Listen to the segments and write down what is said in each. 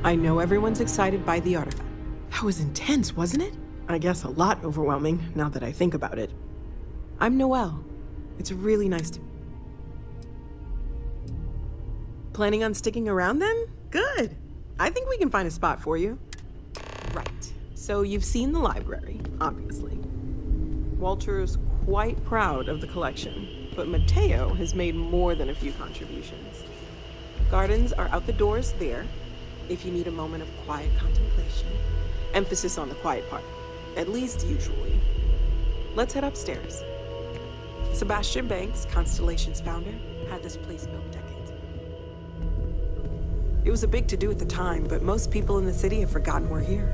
I know everyone's excited by the artifact. That was intense, wasn't it? I guess a lot overwhelming, now that I think about it. I'm Noelle. It's really nice to... Planning on sticking around then? Good. I think we can find a spot for you. Right. So you've seen the library, obviously. Walter's quite proud of the collection, but Mateo has made more than a few contributions. Gardens are out the doors there, if you need a moment of quiet contemplation. Emphasis on the quiet part, at least usually. Let's head upstairs. Sebastian Banks, Constellation's founder, had this place built decades ago. It was a big to-do at the time, but most people in the city have forgotten we're here.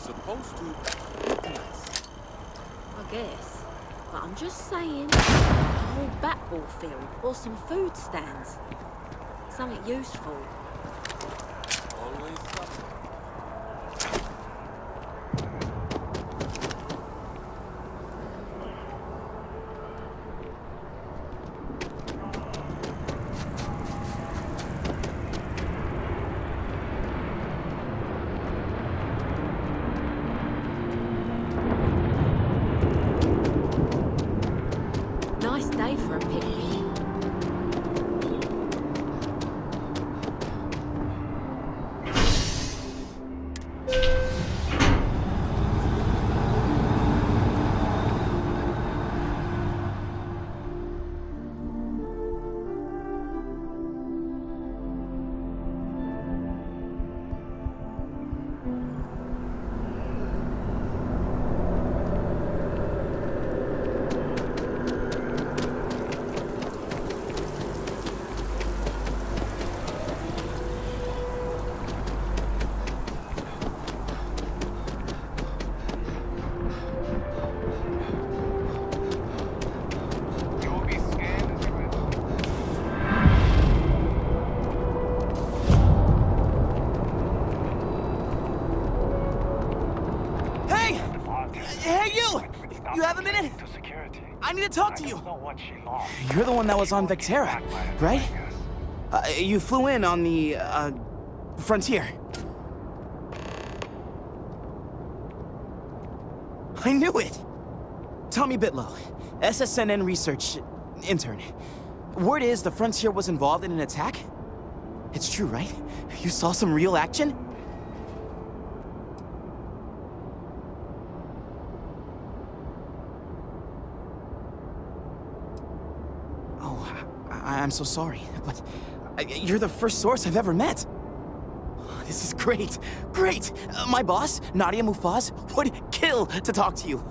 supposed to look nice. I guess. But I'm just saying, a whole bat-ball field or some food stands. Something useful. Always something. Nice day for a picnic. Hey, you! You have a minute? I need to talk to you. You're the one that was on Vectera, right? You flew in on the, Frontier. I knew it! Tommy Bitlow, SSNN research intern. Word is the Frontier was involved in an attack? It's true, right? You saw some real action? I'm so sorry, but you're the first source I've ever met. This is great, great! My boss, Nadia Mufaz, would kill to talk to you.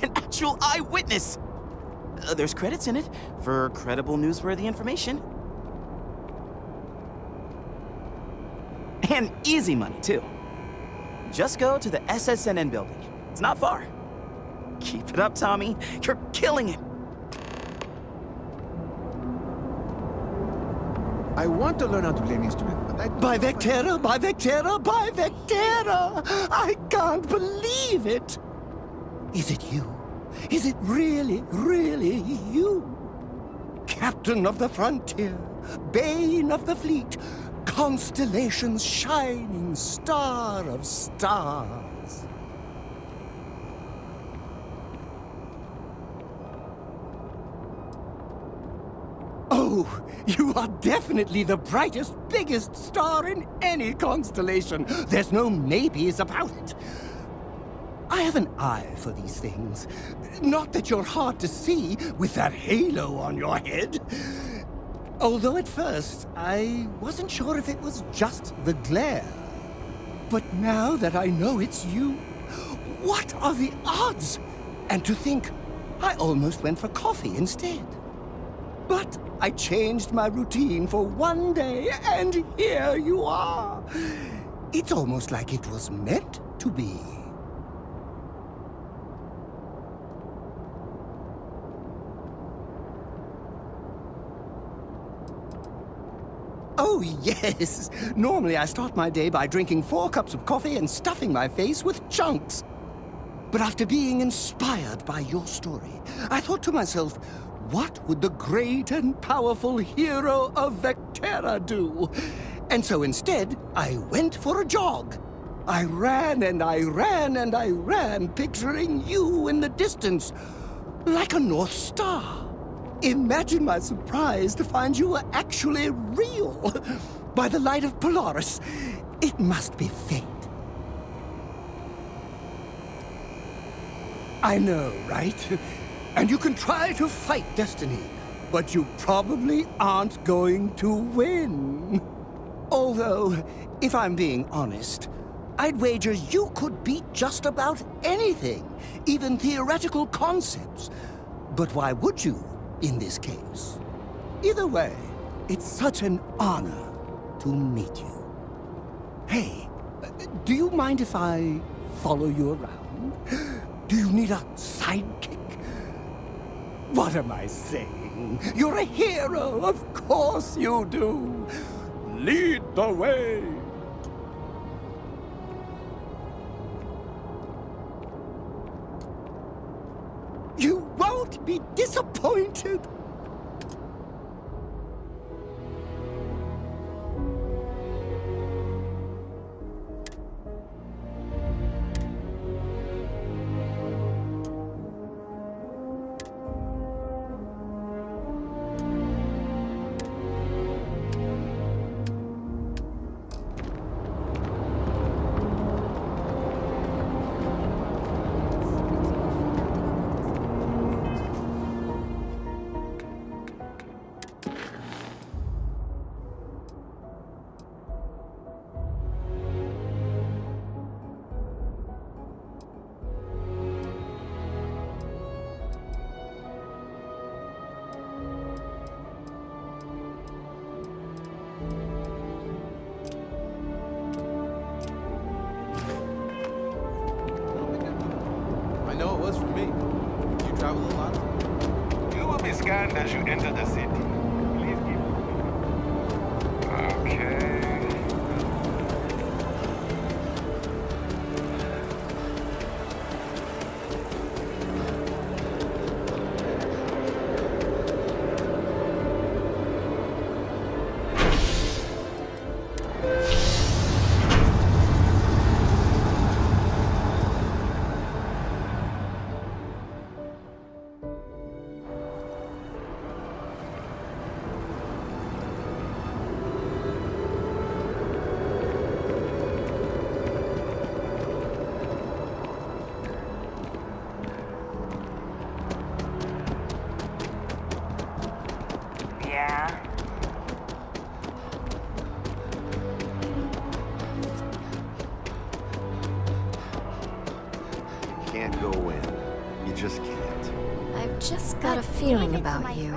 An actual eyewitness! There's credits in it for credible newsworthy information. And easy money, too. Just go to the SSNN building. It's not far. Keep it up, Tommy. You're killing it. I want to learn how to play an instrument, but I... By Vectera, by Vectera, by Vectera! I can't believe it! Is it you? Is it really, really you? Captain of the Frontier, Bane of the Fleet, Constellation's shining star of stars. Oh, you are definitely the brightest, biggest star in any constellation. There's no maybes about it. I have an eye for these things. Not that you're hard to see with that halo on your head. Although at first, I wasn't sure if it was just the glare. But now that I know it's you, what are the odds? And to think, I almost went for coffee instead. But I changed my routine for one day, and here you are. It's almost like it was meant to be. Oh, yes. Normally I start my day by drinking 4 cups of coffee and stuffing my face with chunks. But after being inspired by your story, I thought to myself, what would the great and powerful hero of Vectera do? And so instead, I went for a jog. I ran and I ran and I ran, picturing you in the distance, like a North Star. Imagine my surprise to find you were actually real. By the light of Polaris, it must be fate. I know, right? And you can try to fight destiny, but you probably aren't going to win. Although, if I'm being honest, I'd wager you could beat just about anything, even theoretical concepts. But why would you, in this case? Either way, it's such an honor to meet you. Hey, do you mind if I follow you around? Do you need a sidekick? What am I saying? You're a hero, of course you do. Lead the way. You won't be disappointed. I know it was for me. Do you travel a lot? You will be scanned as you enter the city. Please keep... Okay. Yeah. You can't go in. You just can't. I've just got a feeling about you.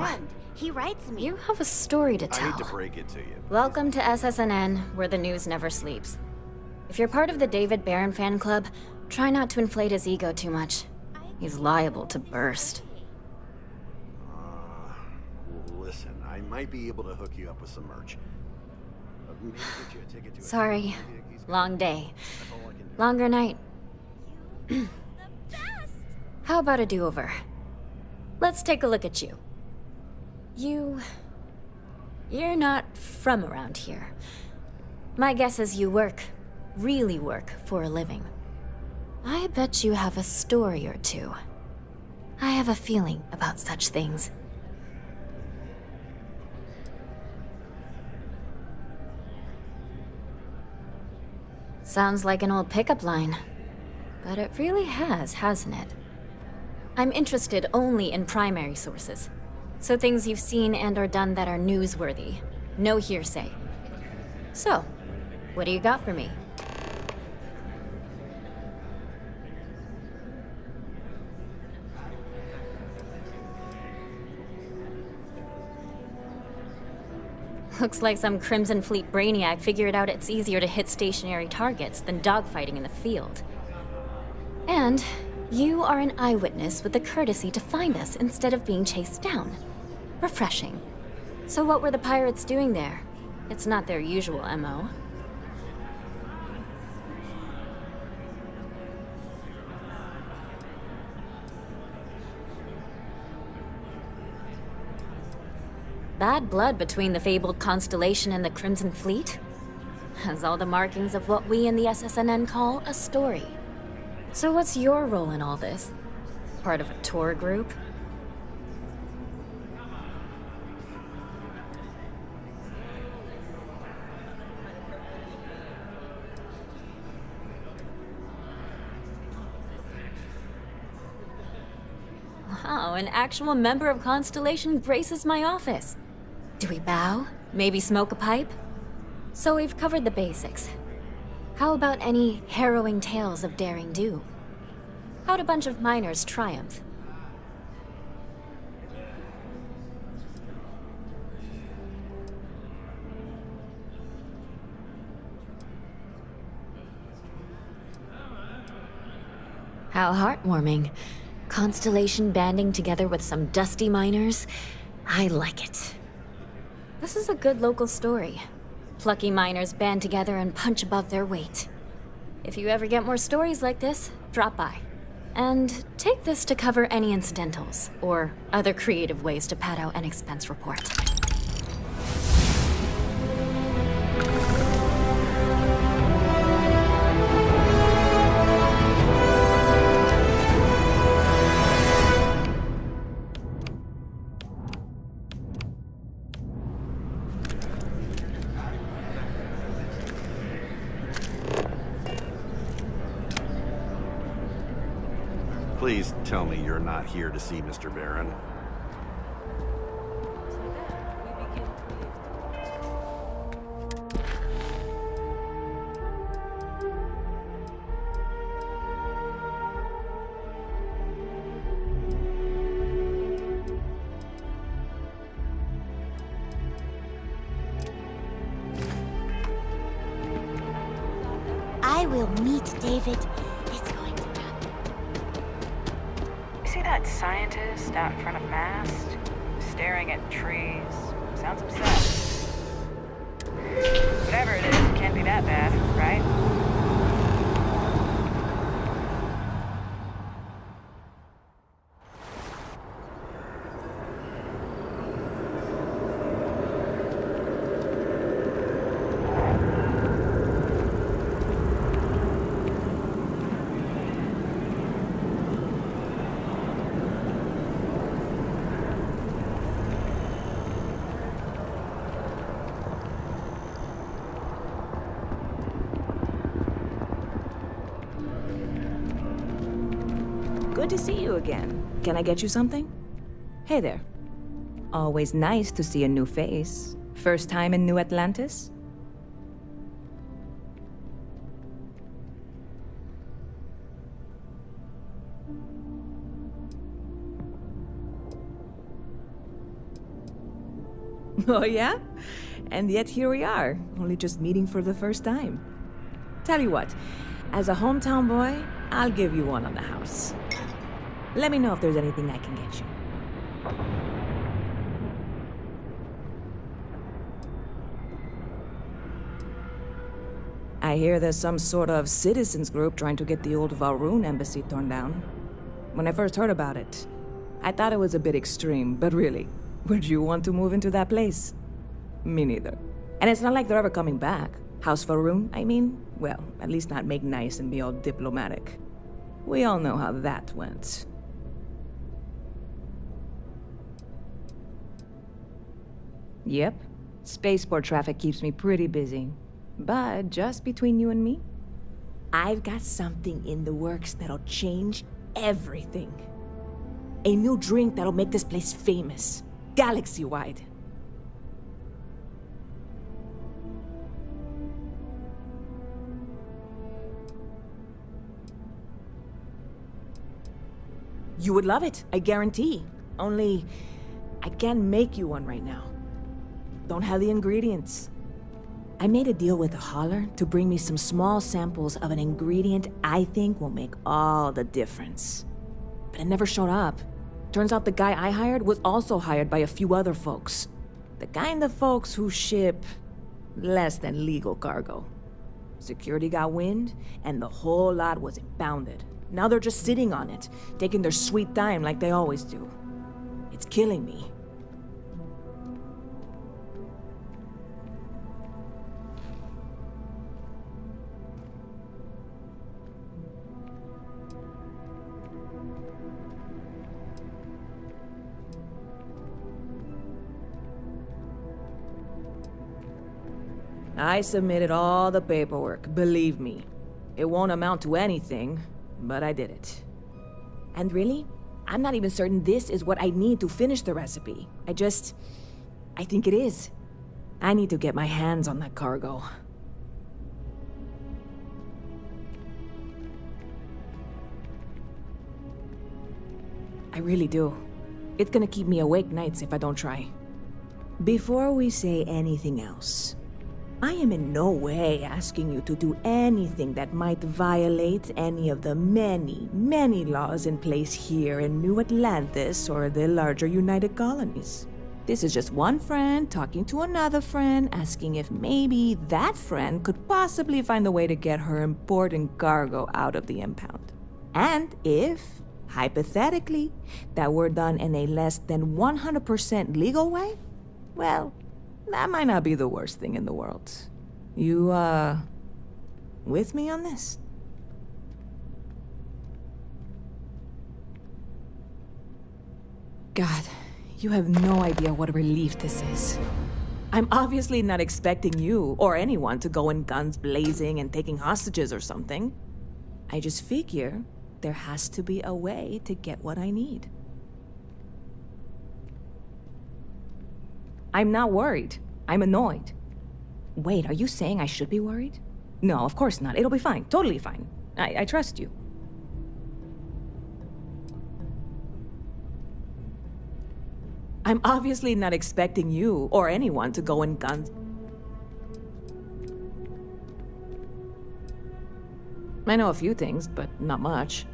He writes me. You have a story to I tell. hate to break it to you. Welcome to SSNN, where the news never sleeps. If you're part of the David Barron fan club, try not to inflate his ego too much. He's liable to burst. Listen, I might be able to hook you up with some merch. Maybe get you a ticket to a- Sorry. Long day. That's all I can do. Longer night. How about a do-over? Let's take a look at you. You're not from around here. My guess is you really work for a living. I bet you have a story or two. I have a feeling about such things. Sounds like an old pickup line. But it really has, hasn't it? I'm interested only in primary sources. So things you've seen and or done that are newsworthy. No hearsay. So, what do you got for me? Looks like some Crimson Fleet brainiac figured out it's easier to hit stationary targets than dogfighting in the field. And you are an eyewitness with the courtesy to find us instead of being chased down. Refreshing. So what were the pirates doing there? It's not their usual MO. Bad blood between the fabled Constellation and the Crimson Fleet? Has all the markings of what we in the SSNN call a story. So what's your role in all this? Part of a tour group? Wow, an actual member of Constellation graces my office. Do we bow? Maybe smoke a pipe? So we've covered the basics. How about any harrowing tales of daring do? How'd a bunch of miners triumph? How heartwarming. Constellation banding together with some dusty miners. I like it. This is a good local story. Plucky miners band together and punch above their weight. If you ever get more stories like this, drop by. And take this to cover any incidentals, or other creative ways to pad out an expense report. Please tell me you're not here to see Mr. Barron. I will meet David. It's going to happen. See that scientist out in front of mast? Staring at trees. Sounds obsessed. Whatever it is, it can't be that bad, right? Good to see you again. Can I get you something? Hey there. Always nice to see a new face. First time in New Atlantis? Oh yeah? And yet here we are, only just meeting for the first time. Tell you what, as a hometown boy, I'll give you one on the house. Let me know if there's anything I can get you. I hear there's some sort of citizens group trying to get the old Valroon embassy torn down. When I first heard about it, I thought it was a bit extreme, but really, would you want to move into that place? Me neither. And it's not like they're ever coming back. House Valroon, I mean? Well, at least not make nice and be all diplomatic. We all know how that went. Yep. Spaceport traffic keeps me pretty busy. But just between you and me, I've got something in the works that'll change everything. A new drink that'll make this place famous, galaxy-wide. You would love it, I guarantee. Only, I can't make you one right now. Don't have the ingredients. I made a deal with a hauler to bring me some small samples of an ingredient I think will make all the difference. But it never showed up. Turns out the guy I hired was also hired by a few other folks. The kind of folks who ship less than legal cargo. Security got wind, and the whole lot was impounded. Now they're just sitting on it, taking their sweet time like they always do. It's killing me. I submitted all the paperwork, believe me. It won't amount to anything, but I did it. And really, I'm not even certain this is what I need to finish the recipe. I think it is. I need to get my hands on that cargo. I really do. It's gonna keep me awake nights if I don't try. Before we say anything else, I am in no way asking you to do anything that might violate any of the many, many laws in place here in New Atlantis or the larger United Colonies. This is just one friend talking to another friend, asking if maybe that friend could possibly find a way to get her important cargo out of the impound. And if, hypothetically, that were done in a less than 100% legal way, well, that might not be the worst thing in the world. You, with me on this? God, you have no idea what a relief this is. I'm obviously not expecting you or anyone to go in guns blazing and taking hostages or something. I just figure there has to be a way to get what I need. I'm not worried. I'm annoyed. Wait, are you saying I should be worried? No, of course not. It'll be fine. Totally fine. I trust you. I'm obviously not expecting you or anyone to go in guns. I know a few things, but not much.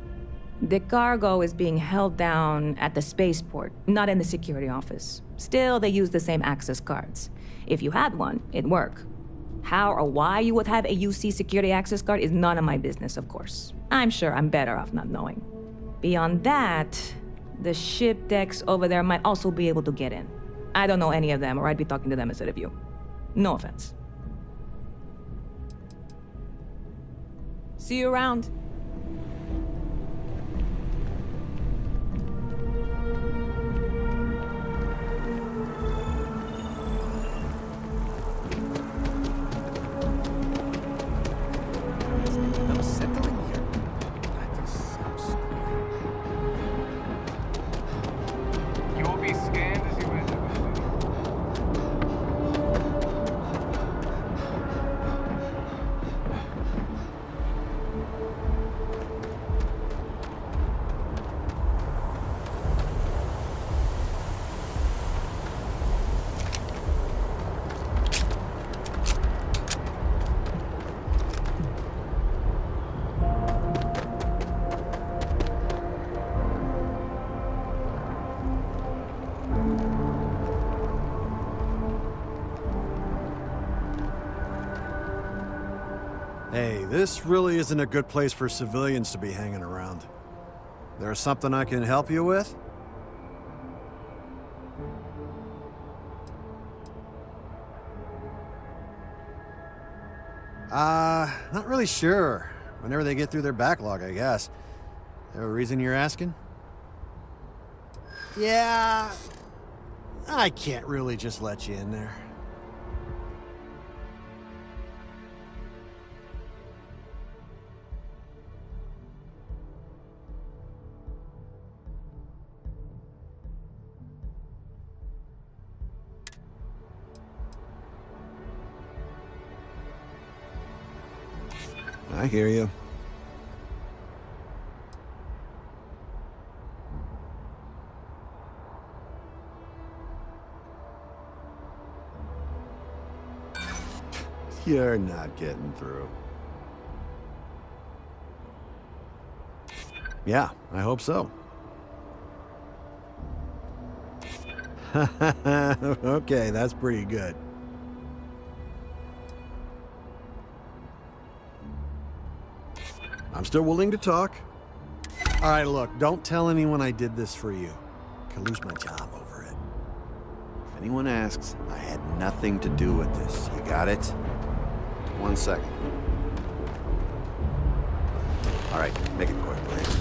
The cargo is being held down at the spaceport, not in the security office. Still, they use the same access cards. If you had one, it'd work. How or why you would have a UC security access card is none of my business, of course. I'm sure I'm better off not knowing. Beyond that, the ship decks over there might also be able to get in. I don't know any of them, or I'd be talking to them instead of you. No offense. See you around. Hey, this really isn't a good place for civilians to be hanging around. There's something I can help you with? Not really sure. Whenever they get through their backlog, I guess. There a reason you're asking? Yeah, I can't really just let you in there. I hear you. You're not getting through. Yeah, I hope so. Okay, that's pretty good. I'm still willing to talk. All right, look, don't tell anyone I did this for you. I could lose my job over it. If anyone asks, I had nothing to do with this. You got it? 1 second. All right, make it quick, please.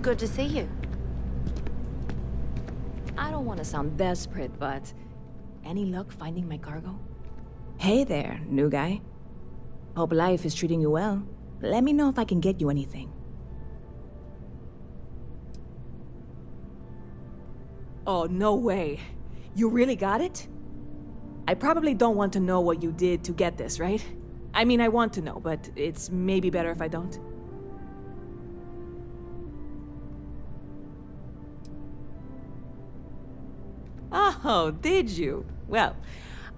Good to see you. I don't want to sound desperate, but any luck finding my cargo? Hey there, new guy. Hope life is treating you well. Let me know if I can get you anything. Oh, no way. You really got it? I probably don't want to know what you did to get this, right? I mean, I want to know, but it's maybe better if I don't. Oh, did you? Well,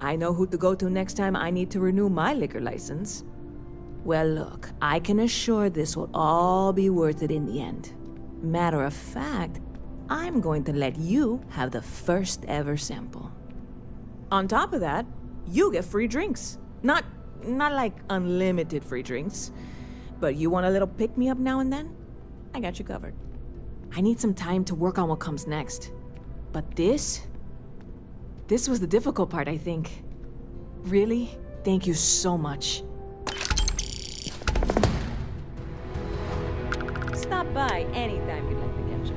I know who to go to next time I need to renew my liquor license. Well, look, I can assure this will all be worth it in the end. Matter of fact, I'm going to let you have the first ever sample. On top of that, you get free drinks. Not like unlimited free drinks, but you want a little pick-me-up now and then? I got you covered. I need some time to work on what comes next. But this was the difficult part, I think. Really, thank you so much. Stop by anytime you'd like to catch up.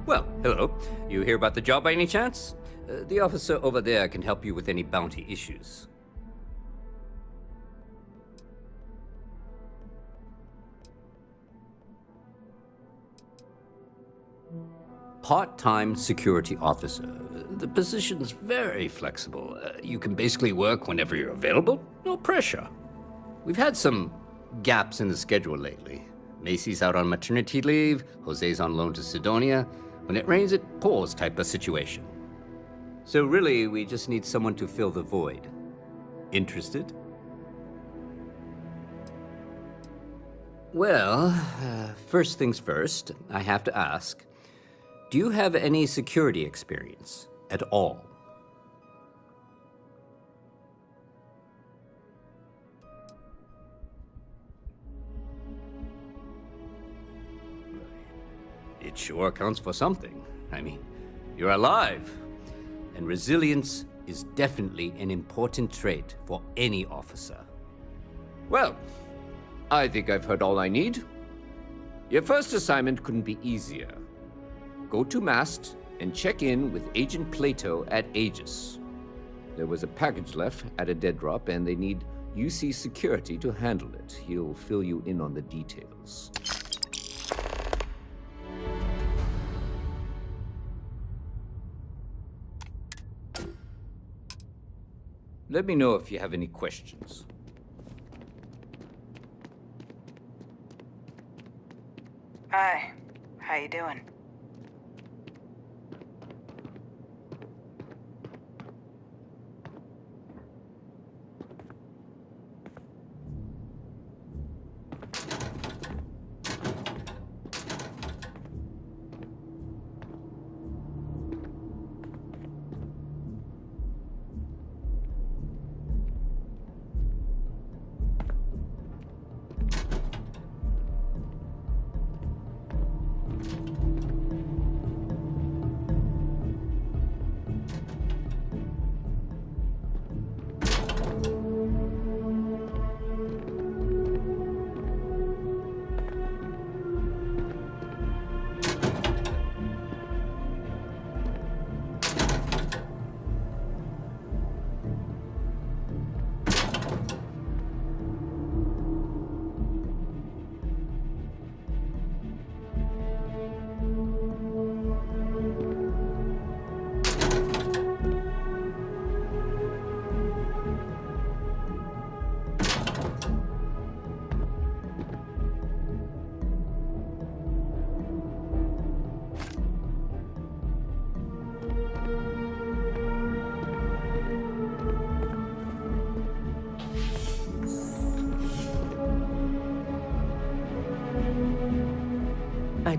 Well, hello. You hear about the job by any chance? The officer over there can help you with any bounty issues. Part-time security officer. The position's very flexible. You can basically work whenever you're available. No pressure. We've had some gaps in the schedule lately. Macy's out on maternity leave, Jose's on loan to Sidonia. When it rains, it pours type of situation. So really, we just need someone to fill the void. Interested? Well, first things first, I have to ask, do you have any security experience at all? It sure counts for something. I mean, you're alive. And resilience is definitely an important trait for any officer. Well, I think I've heard all I need. Your first assignment couldn't be easier. Go to Mast and check in with Agent Plato at Aegis. There was a package left at a dead drop, and they need UC security to handle it. He'll fill you in on the details. Let me know if you have any questions. Hi. How you doing?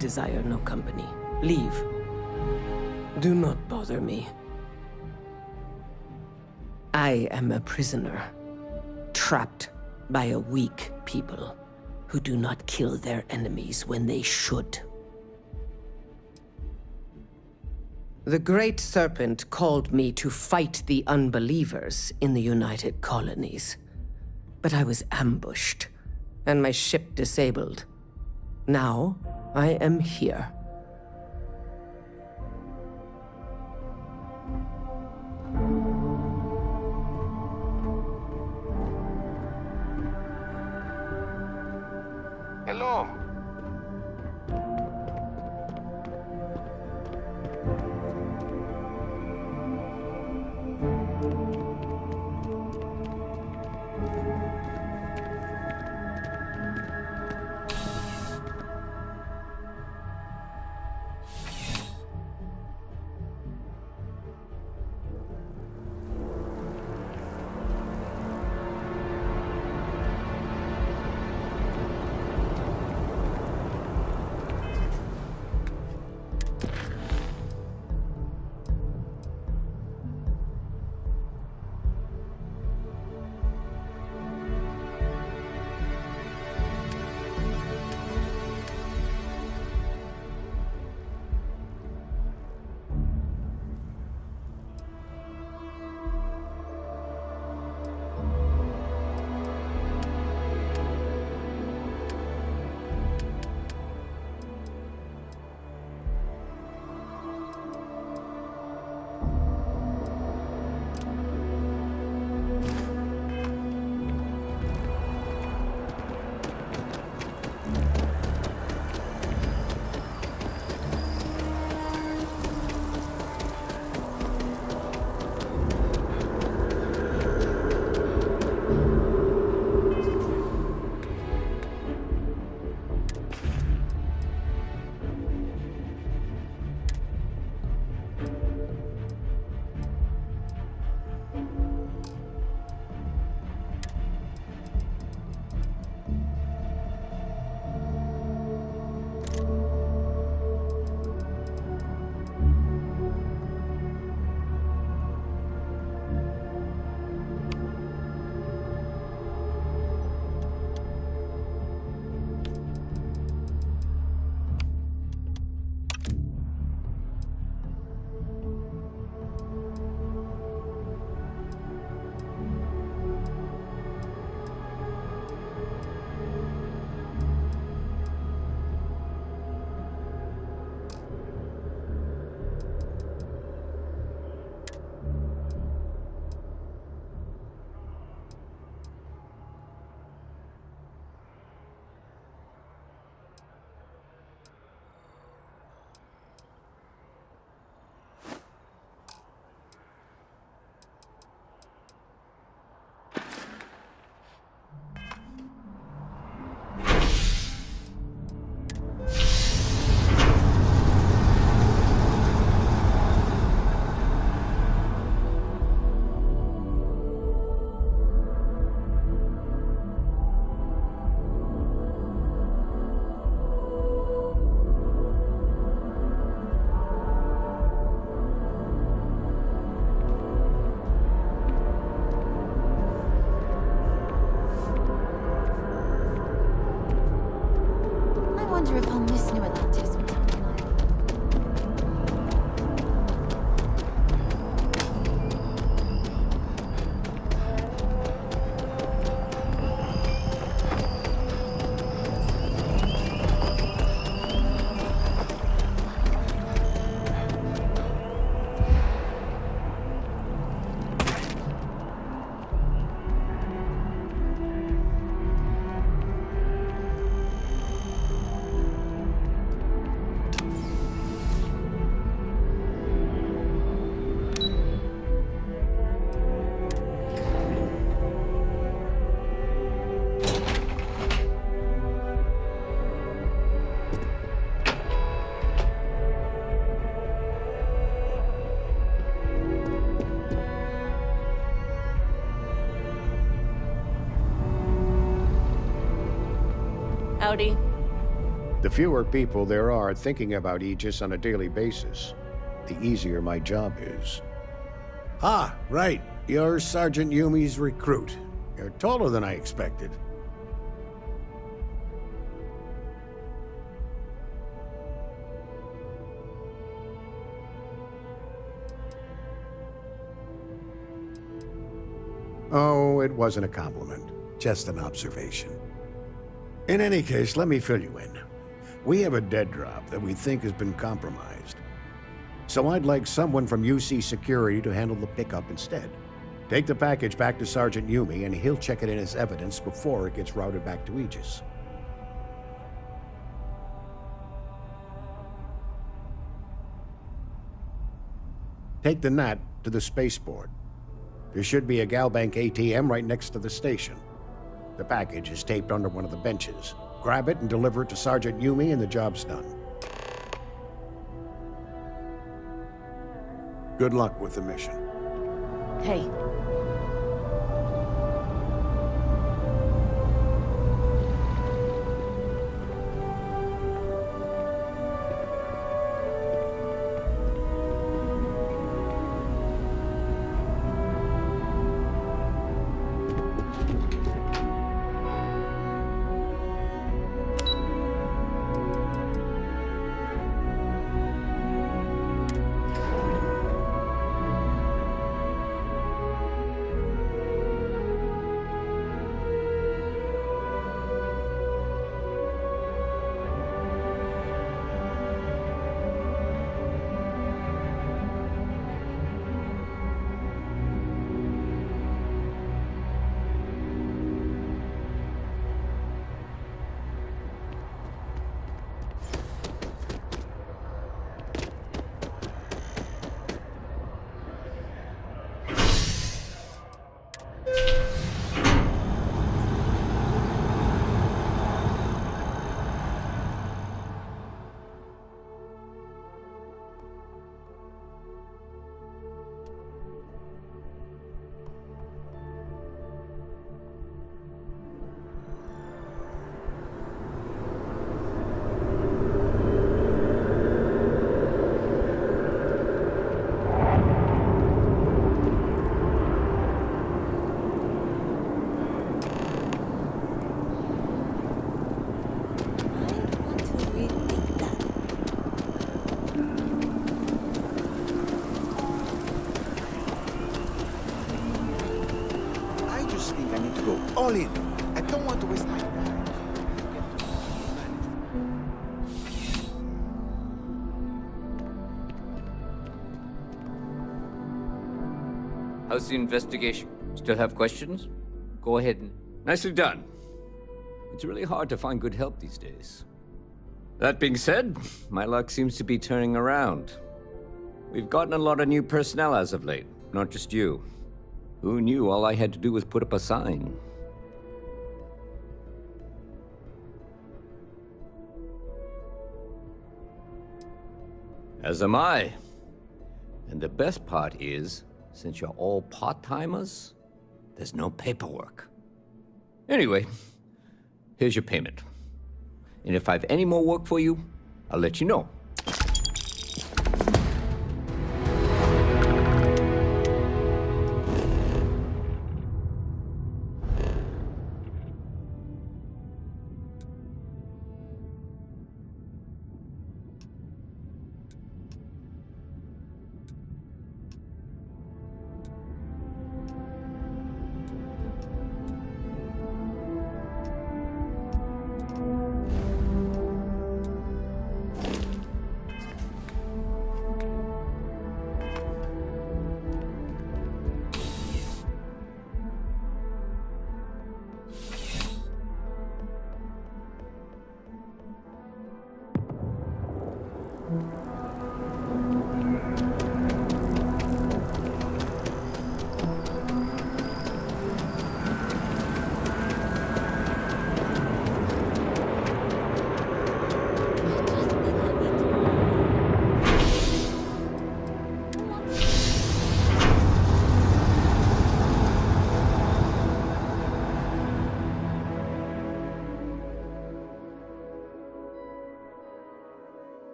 desire no company. Leave. Do not bother me. I am a prisoner, trapped by a weak people who do not kill their enemies when they should. The Great Serpent called me to fight the unbelievers in the United Colonies. But I was ambushed, and my ship disabled. Now, I am here. Hello. Howdy. The fewer people there are thinking about Aegis on a daily basis, the easier my job is. Ah, right. You're Sergeant Yumi's recruit. You're taller than I expected. Oh, it wasn't a compliment. Just an observation. In any case, let me fill you in. We have a dead drop that we think has been compromised. So I'd like someone from UC Security to handle the pickup instead. Take the package back to Sergeant Yumi, and he'll check it in as evidence before it gets routed back to Aegis. Take the Nat to the spaceport. There should be a Galbank ATM right next to the station. The package is taped under one of the benches. Grab it and deliver it to Sergeant Yumi, and the job's done. Good luck with the mission. Hey. All in. I don't want to waste my time. How's the investigation? Still have questions? Go ahead and... Nicely done. It's really hard to find good help these days. That being said, my luck seems to be turning around. We've gotten a lot of new personnel as of late, not just you. Who knew all I had to do was put up a sign? As am I. And the best part is, since you're all part-timers, there's no paperwork. Anyway, here's your payment. And if I have any more work for you, I'll let you know.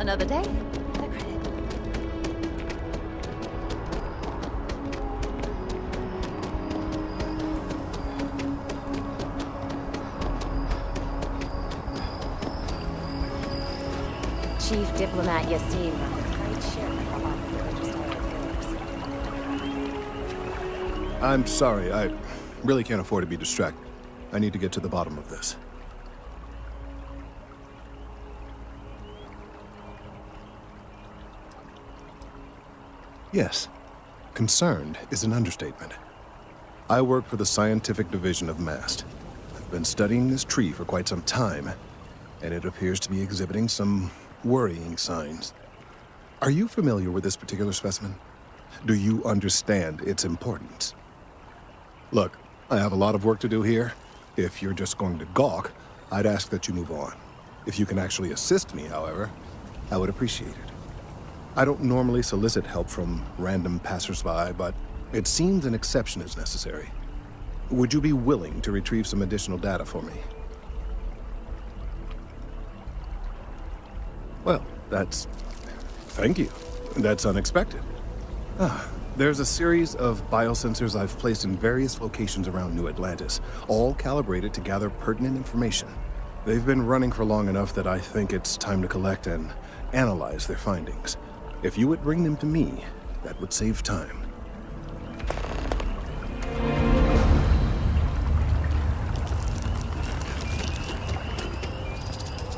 Another day, another credit. Chief Diplomat Yassin runs a tight ship at the Office of Interstellar Affairs. I'm sorry, I really can't afford to be distracted. I need to get to the bottom of this. Yes, concerned is an understatement. I work for the scientific division of MAST. I've been studying this tree for quite some time, and it appears to be exhibiting some worrying signs. Are you familiar with this particular specimen? Do you understand its importance? Look, I have a lot of work to do here. If you're just going to gawk, I'd ask that you move on. If you can actually assist me, however, I would appreciate it. I don't normally solicit help from random passersby, but it seems an exception is necessary. Would you be willing to retrieve some additional data for me? Well, thank you. That's unexpected. There's a series of biosensors I've placed in various locations around New Atlantis, all calibrated to gather pertinent information. They've been running for long enough that I think it's time to collect and analyze their findings. If you would bring them to me, that would save time.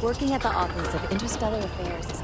Working at the Office of Interstellar Affairs is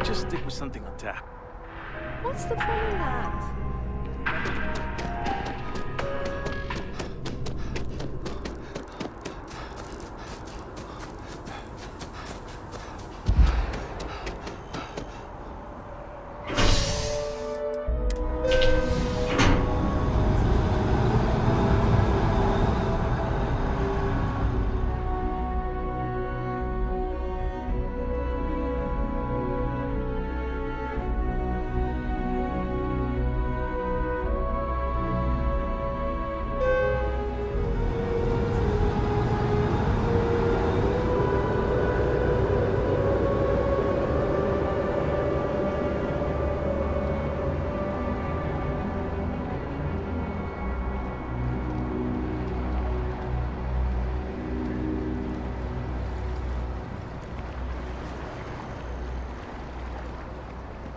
Just stick with something on tap. What's the fun in that?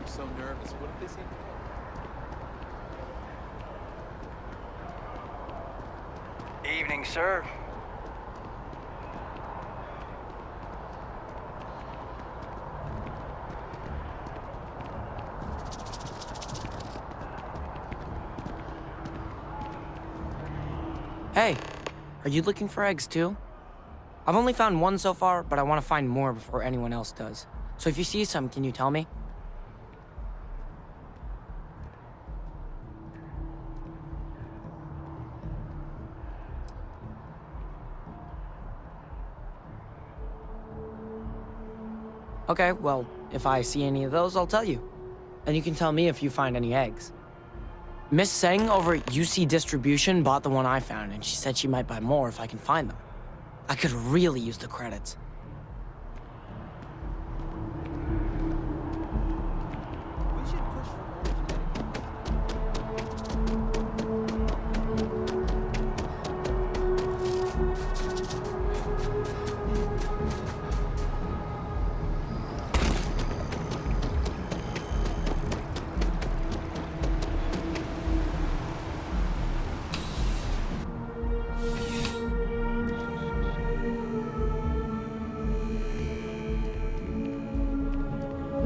So nervous. What if they say no? Evening, sir. Hey, are you looking for eggs too? I've only found one so far, but I want to find more before anyone else does. So if you see some, can you tell me? Okay, well, if I see any of those, I'll tell you. And you can tell me if you find any eggs. Miss Seng over at UC Distribution bought the one I found, and she said she might buy more if I can find them. I could really use the credits.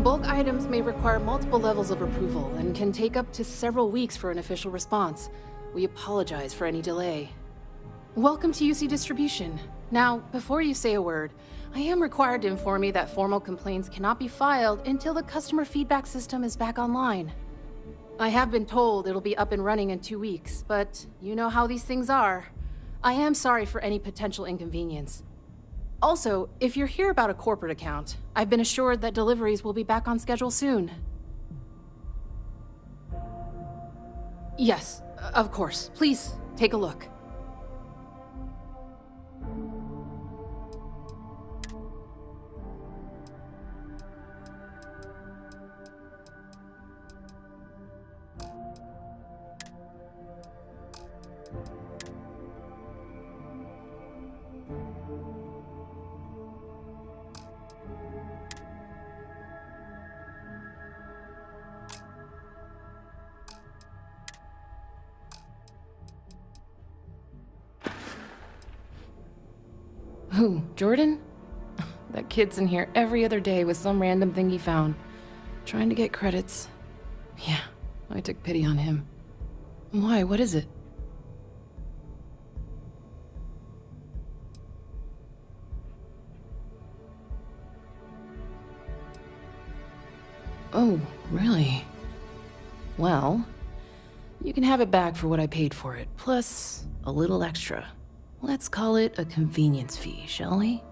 Bulk items may require multiple levels of approval and can take up to several weeks for an official response. We apologize for any delay. Welcome to UC Distribution. Now, before you say a word, I am required to inform you that formal complaints cannot be filed until the customer feedback system is back online. I have been told it'll be up and running in 2 weeks, but you know how these things are. I am sorry for any potential inconvenience. Also, if you're here about a corporate account, I've been assured that deliveries will be back on schedule soon. Yes, of course. Please, take a look. Who, Jordan? That kid's in here every other day with some random thing he found. Trying to get credits. Yeah, I took pity on him. Why, what is it? Oh, really? Well, you can have it back for what I paid for it, plus a little extra. Let's call it a convenience fee, shall we?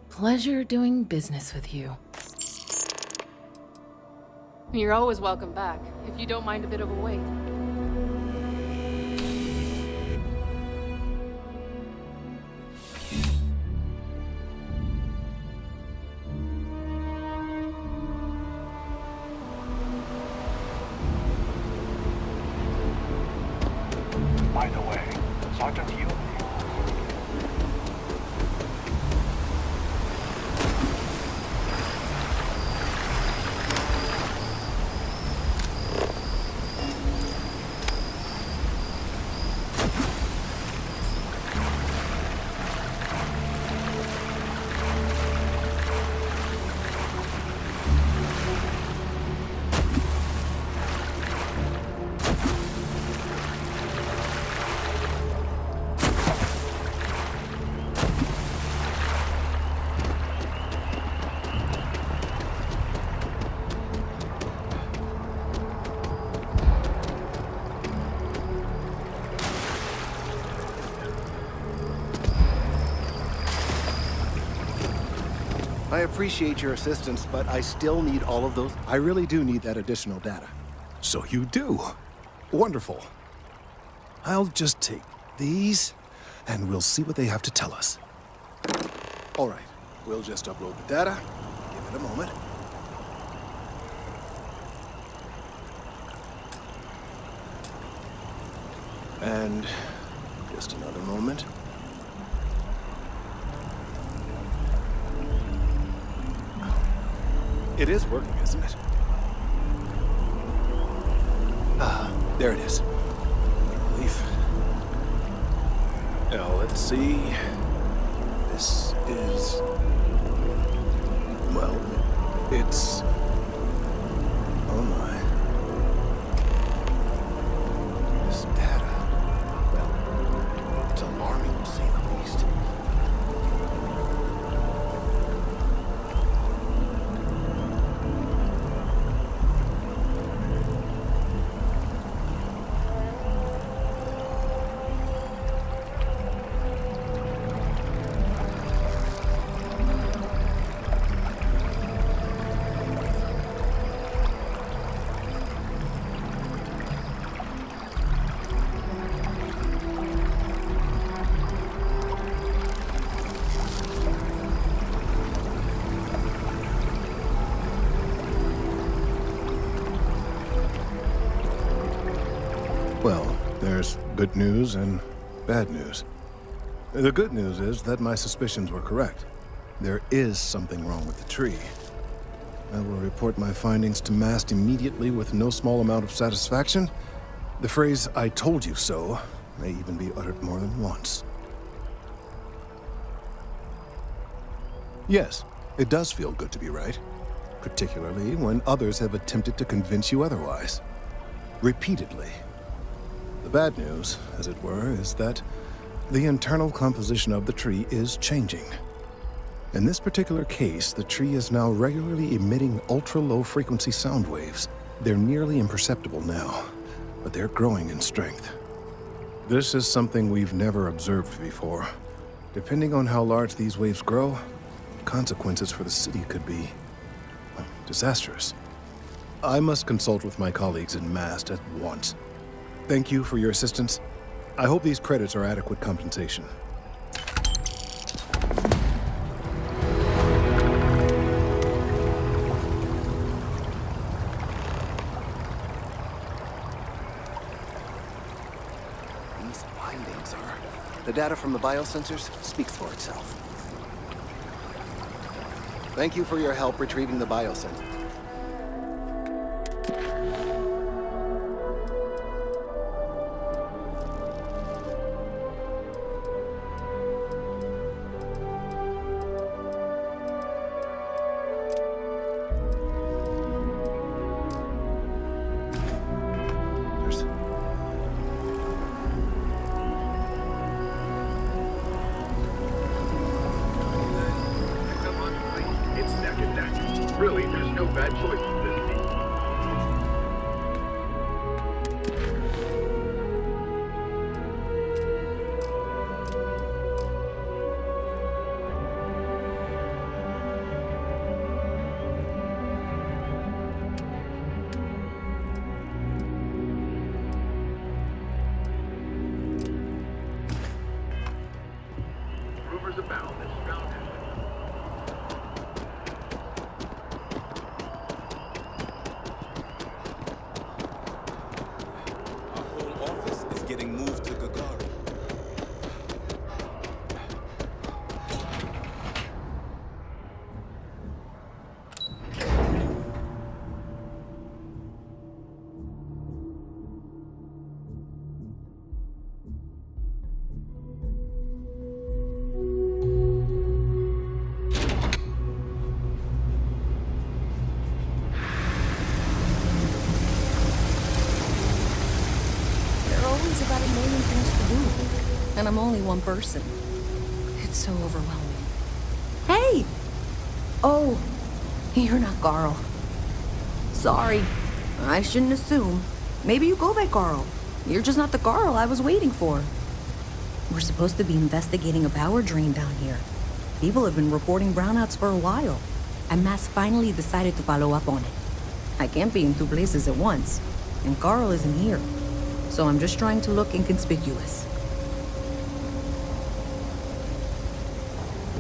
Pleasure doing business with you. You're always welcome back, if you don't mind a bit of a wait. By the way, Sergeant Yu. I appreciate your assistance, but I still need all of those. I really do need that additional data. So you do. Wonderful. I'll just take these, and we'll see what they have to tell us. All right, we'll just upload the data. Give it a moment. And just another moment. It is working, isn't it? Ah, there it is. Relief. Now, let's see. This is... well, it's... oh my. Well, there's good news and bad news. The good news is that my suspicions were correct. There is something wrong with the tree. I will report my findings to Mast immediately with no small amount of satisfaction. The phrase, "I told you so," may even be uttered more than once. Yes, it does feel good to be right, particularly when others have attempted to convince you otherwise. Repeatedly. The bad news, as it were, is that the internal composition of the tree is changing. In this particular case, the tree is now regularly emitting ultra-low frequency sound waves. They're nearly imperceptible now, but they're growing in strength. This is something we've never observed before. Depending on how large these waves grow, consequences for the city could be disastrous. I must consult with my colleagues in Mast at once. Thank you for your assistance. I hope these credits are adequate compensation. These findings are... The data from the biosensors speaks for itself. Thank you for your help retrieving the biosensor. It's neck and neck. Really, there's no bad choice in this team. Rumors abound that Scout has getting moved to Gagarin. About 1 million things to do, and I'm only one person. It's so overwhelming. Hey! Oh, you're not Carl. Sorry, I shouldn't assume. Maybe you go by Carl. You're just not the Carl I was waiting for. We're supposed to be investigating a power drain down here. People have been reporting brownouts for a while, and Mass finally decided to follow up on it. I can't be in 2 places at once, and Carl isn't here. So I'm just trying to look inconspicuous.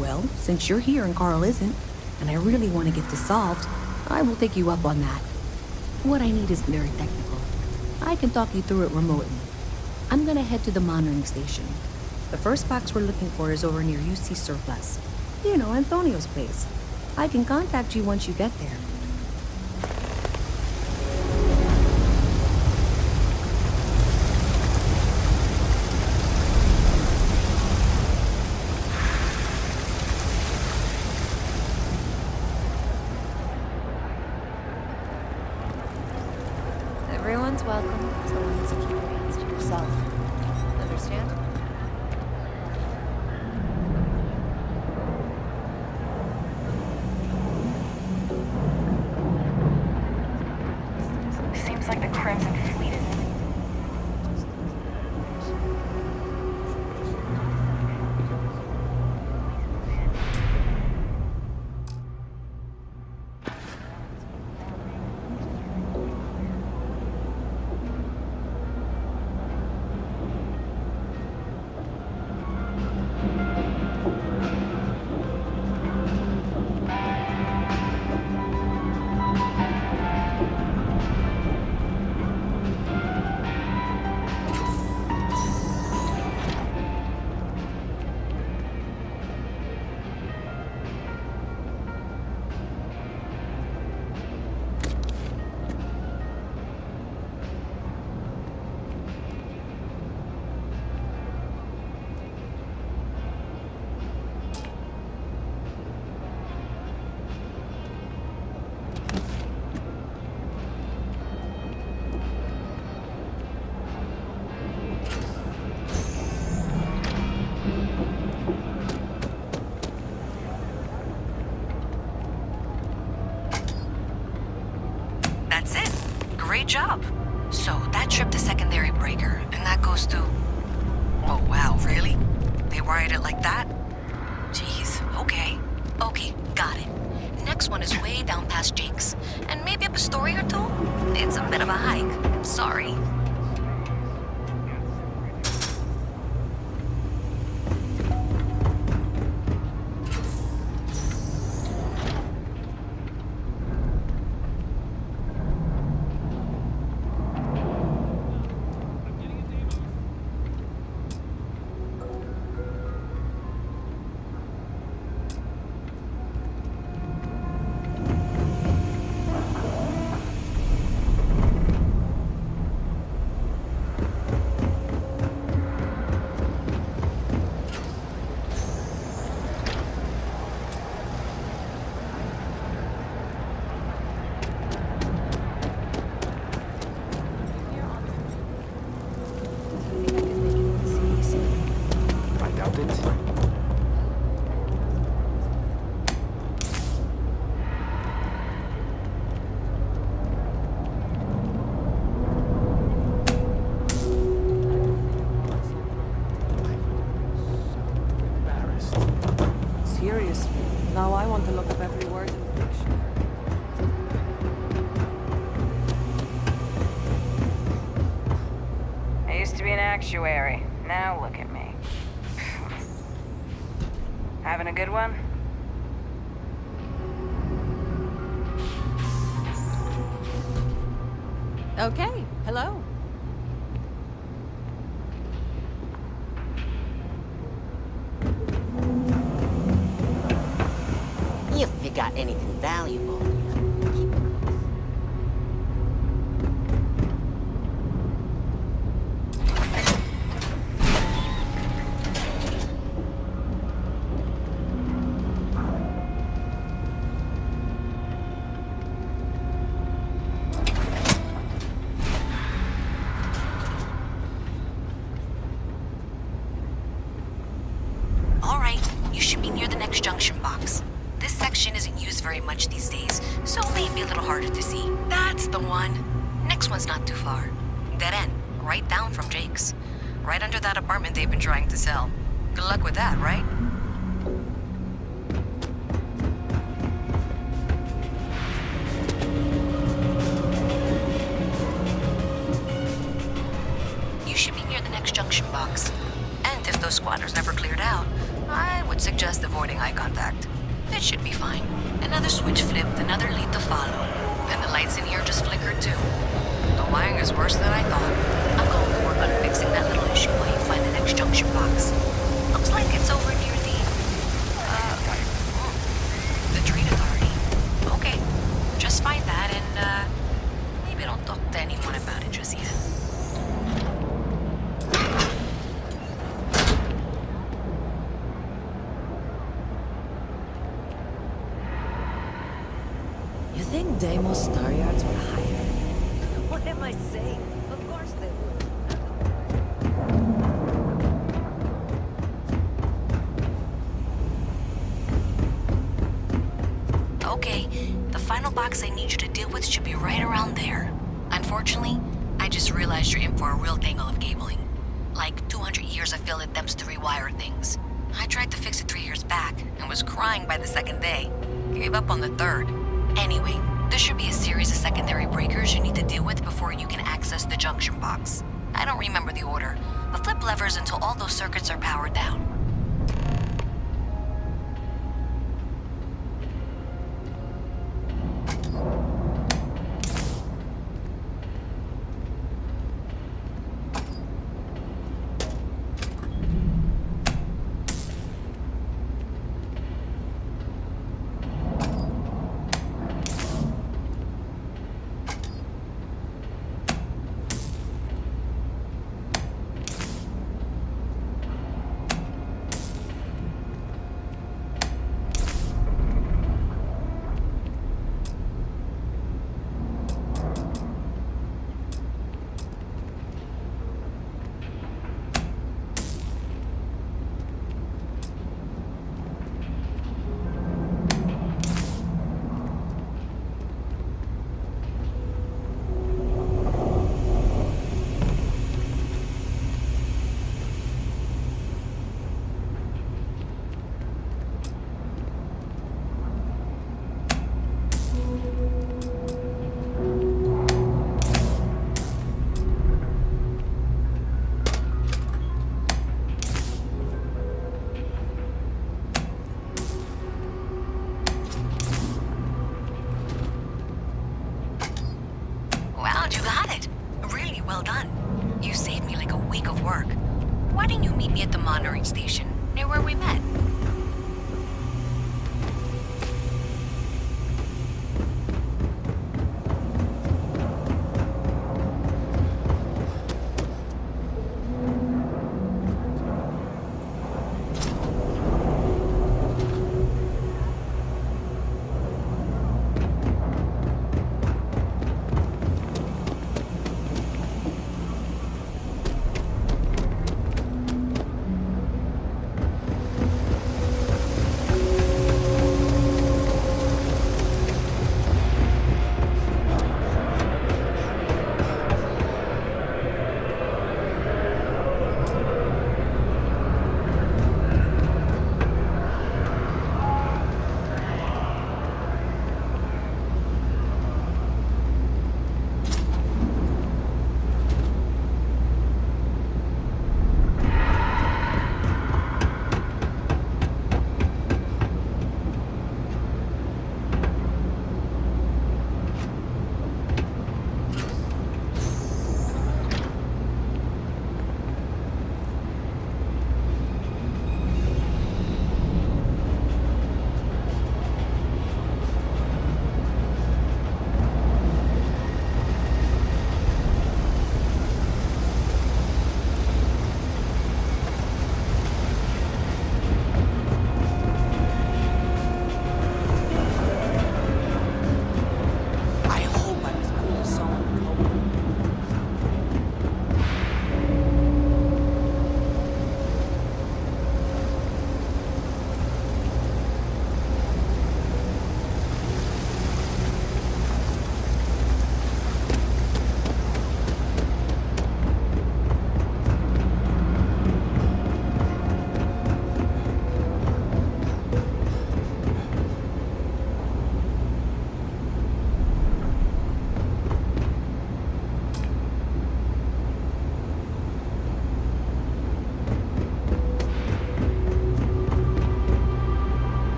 Well, since you're here and Carl isn't, and I really want to get this solved, I will take you up on that. What I need isn't very technical. I can talk you through it remotely. I'm gonna head to the monitoring station. The first box we're looking for is over near UC Surplus. You know, Antonio's place. I can contact you once you get there. Everyone's welcome, so long as you keep your hands to yourself. Understand? Seems like the Crimson Fleet is... Great job. So, that tripped the secondary breaker, and that goes to... Oh, wow, really? They wired it like that? Jeez, okay. Okay, got it. Next one is way down past Jake's, and maybe up a story or two? It's a bit of a hike. Sorry. Seriously, now I want to look up every word in the dictionary. I used to be an actuary. Now look at me. Having a good one? Okay, hello. If you got anything valuable. All right, you should be near the next junction box. This section isn't used very much these days, so it may be a little harder to see. That's the one. Next one's not too far. Dead end, right down from Jake's. Right under that apartment they've been trying to sell. Good luck with that, right? You should be near the next junction box. And if those squatters never cleared out, I would suggest avoiding eye contact. It should be fine. Another switch flipped, another lead to follow. And the lights in here just flickered too. The wiring is worse than I thought. I'm going to work on fixing that little issue while you find the next junction box. Looks like it's over near the Trade Authority. Okay, just find that and maybe don't talk to anyone about it just yet. You think Deimos Star Yards would hire? What am I saying? Of course they would. Okay, the final box I need you to deal with should be right around there. Unfortunately, I just realized you're in for a real tangle of cabling. Like 200 years of failed attempts to rewire things. I tried to fix it 3 years back and was crying by the second day. Gave up on the third. Anyway, there should be a series of secondary breakers you need to deal with before you can access the junction box. I don't remember the order, but flip levers until all those circuits are powered down. Well done. You saved me like a week of work. Why didn't you meet me at the monitoring station, near where we met?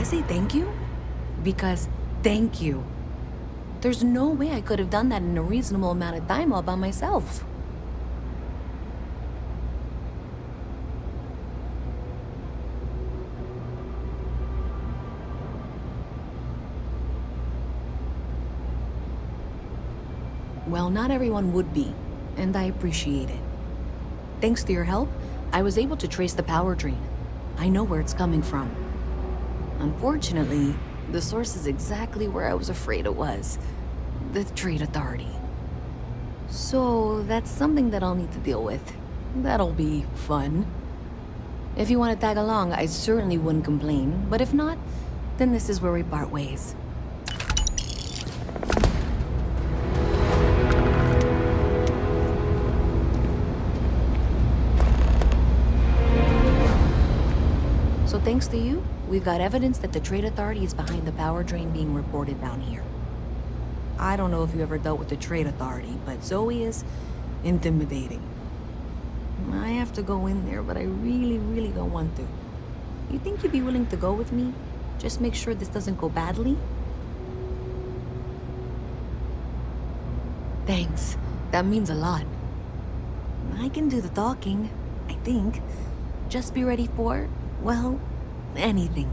say thank you? Because thank you. There's no way I could have done that in a reasonable amount of time all by myself. Well, not everyone would be, and I appreciate it. Thanks to your help, I was able to trace the power drain. I know where it's coming from. Unfortunately, the source is exactly where I was afraid it was. The Trade Authority. So, that's something that I'll need to deal with. That'll be fun. If you want to tag along, I certainly wouldn't complain, but if not, then this is where we part ways. So thanks to you, we've got evidence that the Trade Authority is behind the power drain being reported down here. I don't know if you ever dealt with the Trade Authority, but Zoe is intimidating. I have to go in there, but I really don't want to. You think you'd be willing to go with me? Just make sure this doesn't go badly? Thanks. That means a lot. I can do the talking, I think. Just be ready for, well, anything.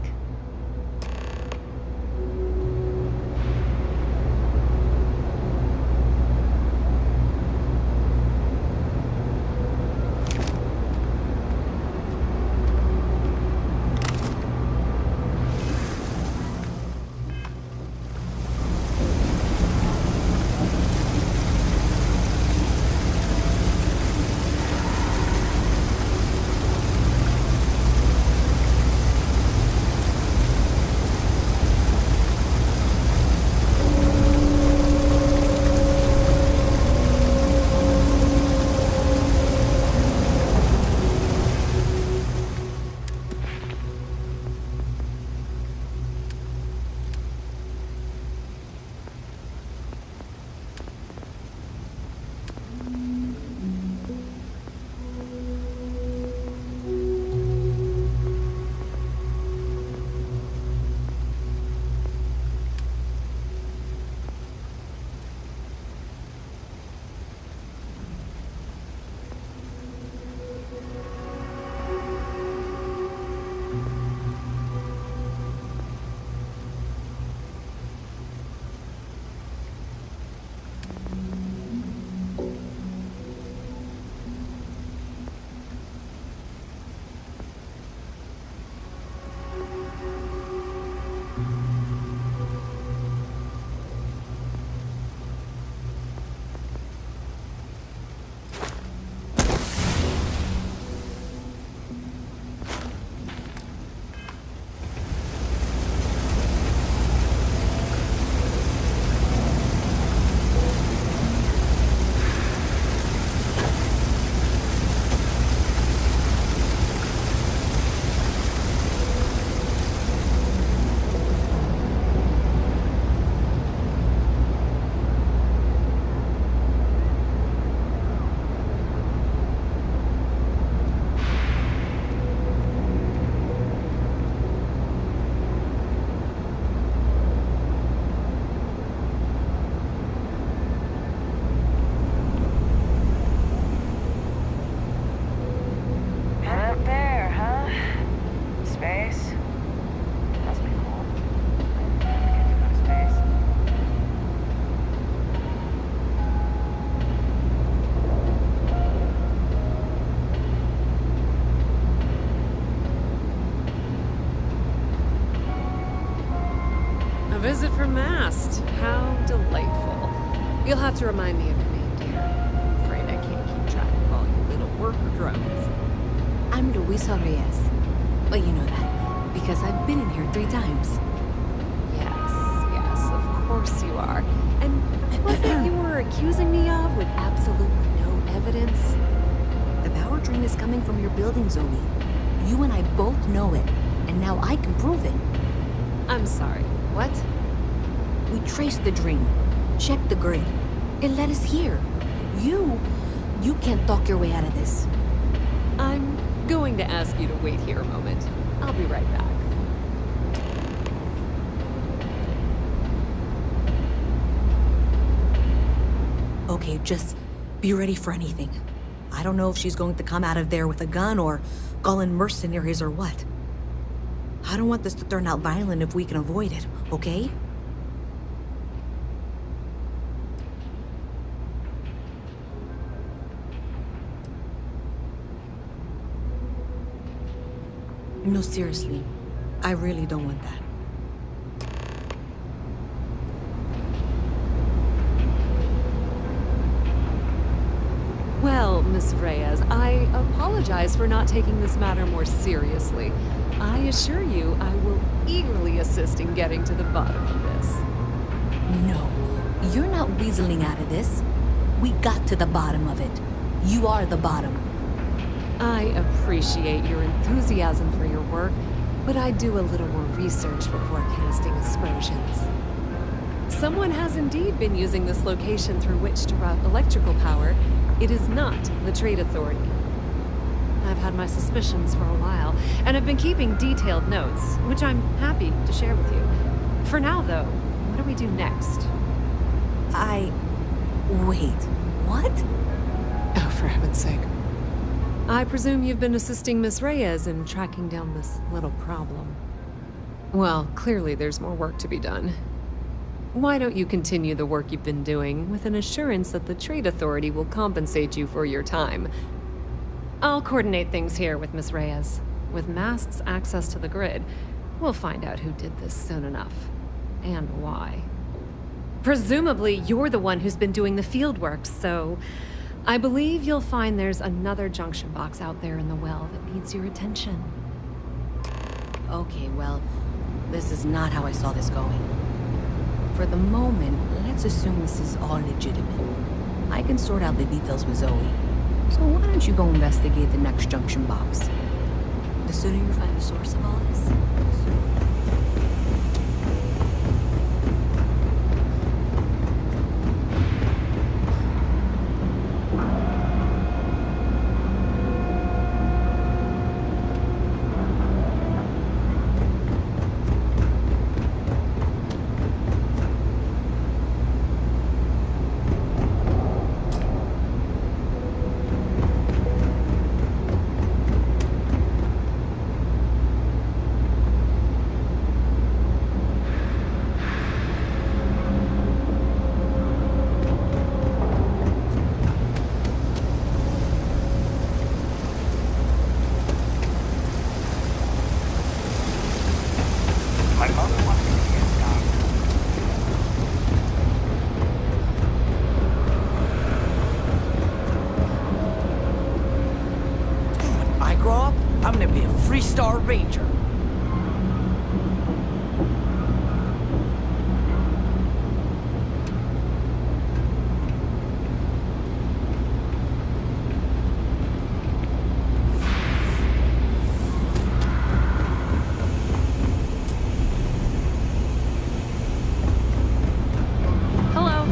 Visit from Mast. How delightful. You'll have to remind me of your name, dear. I'm afraid I can't keep track of all your little worker drones. I'm Luisa Reyes. Well, you know that, because I've been in here 3 times. Yes, of course you are. And what was that you were accusing me of with absolutely no evidence? The power drain is coming from your building, Zoe. You and I both know it, and now I can prove it. I'm sorry, what? We traced the drain, checked the grid. It led us here. You can't talk your way out of this. I'm going to ask you to wait here a moment. I'll be right back. Okay, just be ready for anything. I don't know if she's going to come out of there with a gun or call in mercenaries or what. I don't want this to turn out violent if we can avoid it, okay? No, seriously. I really don't want that. Well, Miss Reyes, I apologize for not taking this matter more seriously. I assure you I will eagerly assist in getting to the bottom of this. No, you're not weaseling out of this. We got to the bottom of it. You are the bottom. I appreciate your enthusiasm for your work, but I do a little more research before casting aspersions. Someone has indeed been using this location through which to route electrical power. It is not the Trade Authority. I've had my suspicions for a while, and have been keeping detailed notes, which I'm happy to share with you. For now, though, what do we do next? Wait, what? Oh, for heaven's sake. I presume you've been assisting Miss Reyes in tracking down this little problem. Well, clearly there's more work to be done. Why don't you continue the work you've been doing with an assurance that the Trade Authority will compensate you for your time? I'll coordinate things here with Miss Reyes. With Mast's access to the grid, we'll find out who did this soon enough. And why. Presumably, you're the one who's been doing the field work, so I believe you'll find there's another junction box out there in the well that needs your attention. Okay, well, this is not how I saw this going. For the moment, let's assume this is all legitimate. I can sort out the details with Zoe. So why don't you go investigate the next junction box? The sooner you find the source of all this, My mother wants me to be a doctor. When I grow up, I'm gonna be a three-star ranger. Hello.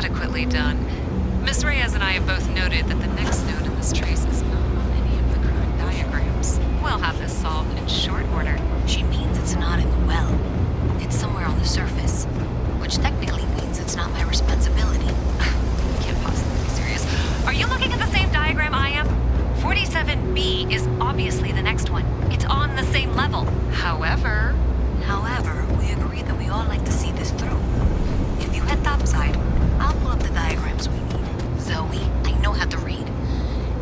adequately done. Miss Reyes and I have both noted that the next node in this trace is not on any of the current diagrams. We'll have this solved in short order. She means it's not in the well. It's somewhere on the surface. Which technically means it's not my responsibility. Can't possibly be serious. Are you looking at the same diagram I am? 47B is obviously the next one. It's on the same level. However, we agreed that we all like to see this through. If you head topside, I'll pull up the diagrams we need. Zoe, I know how to read.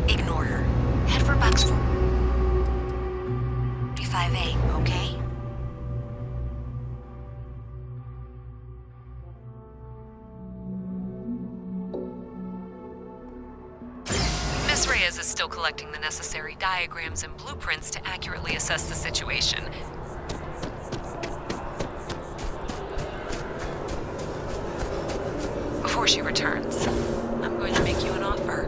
Ignore her. Head for box 45A, okay? Miss Reyes is still collecting the necessary diagrams and blueprints to accurately assess the situation. Before she returns, I'm going to make you an offer.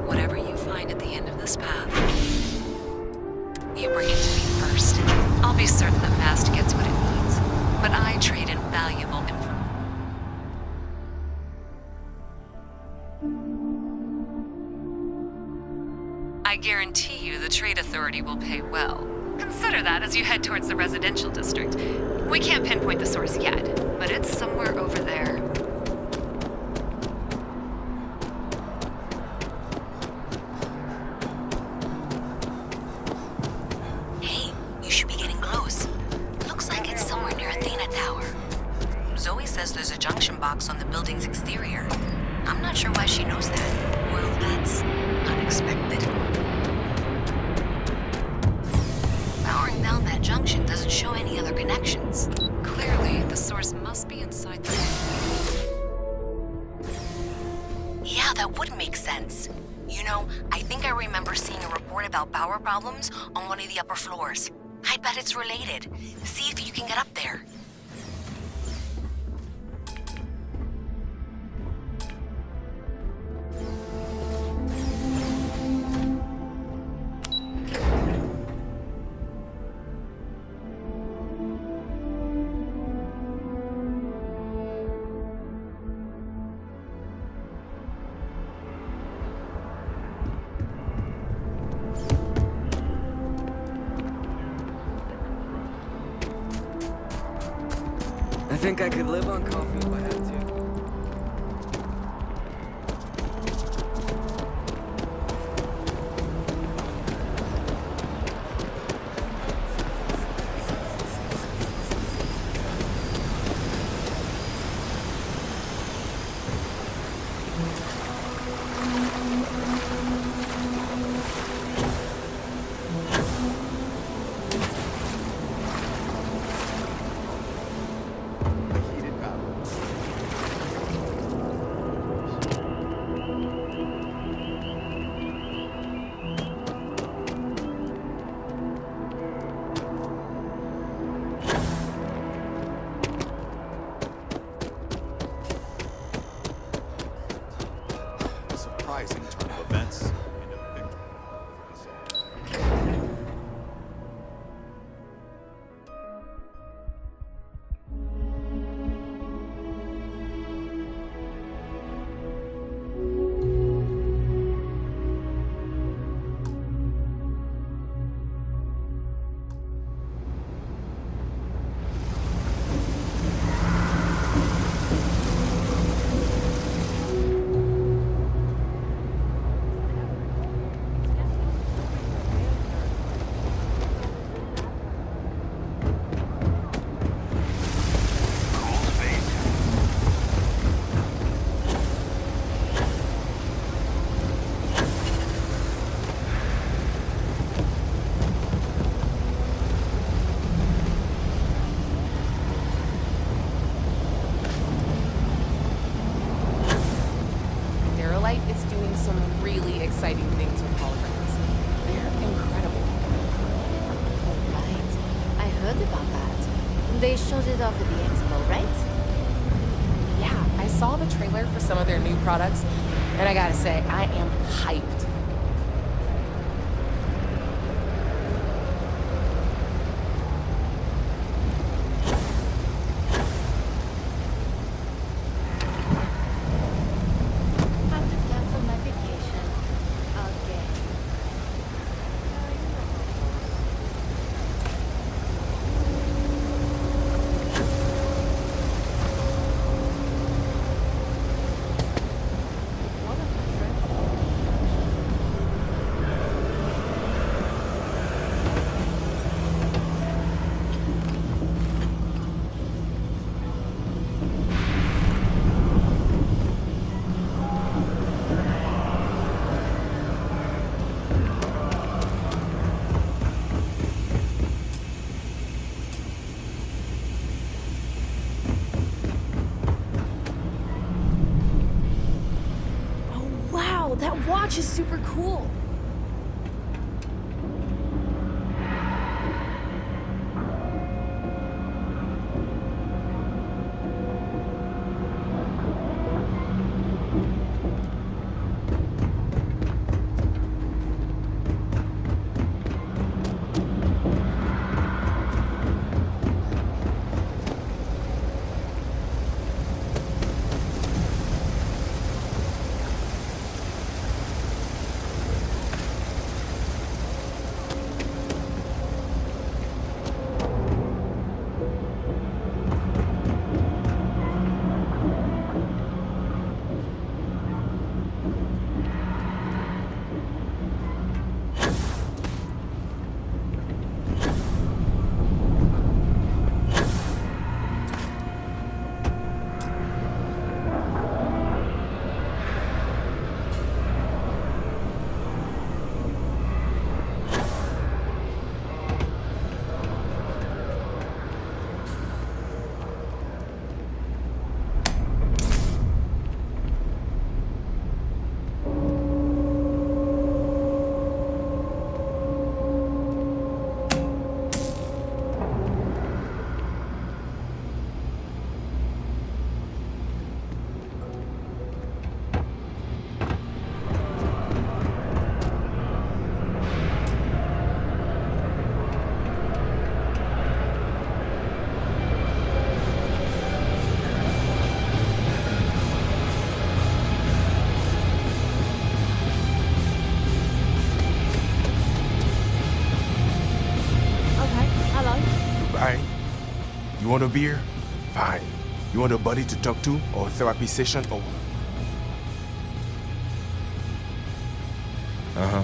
Whatever you find at the end of this path, you bring it to me first. I'll be certain that Mast gets what it needs, but I trade in valuable information. I guarantee you the Trade Authority will pay well. Consider that as you head towards the residential district. We can't pinpoint the source yet, but it's somewhere over there. Hey, you should be getting close. Looks like it's somewhere near Athena Tower. Zoe says there's a junction box on the building's exterior. I'm not sure why she knows that. Well, that's unexpected. Powering down that junction doesn't show any other connections. Clearly, the source must be inside the... Yeah, that would make sense. You know, I think I remember seeing a report about power problems on one of the upper floors. I bet it's related. See if you can get up there. I think I could live on coffee if I had to. Surprising turn of events into victory. Is doing some really exciting things with holograms. They're incredible. Right. I heard about that. They showed it off at the expo, right? Yeah, I saw the trailer for some of their new products, and I gotta say, I am hyped. That watch is super cool. You want a beer? Fine. You want a buddy to talk to or a therapy session or... Uh-huh.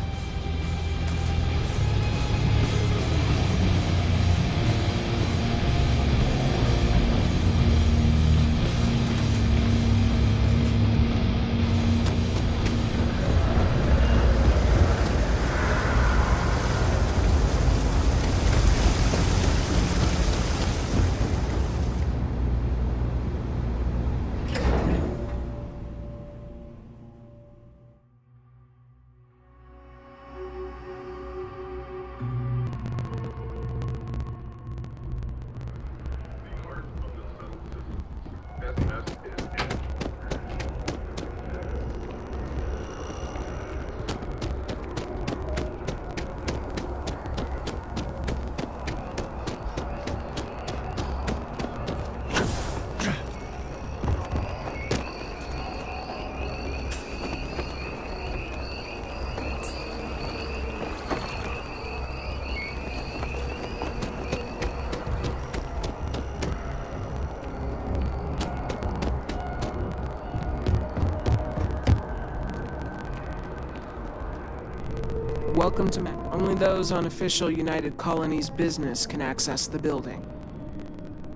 Welcome to Mac. Only those on official United Colonies business can access the building.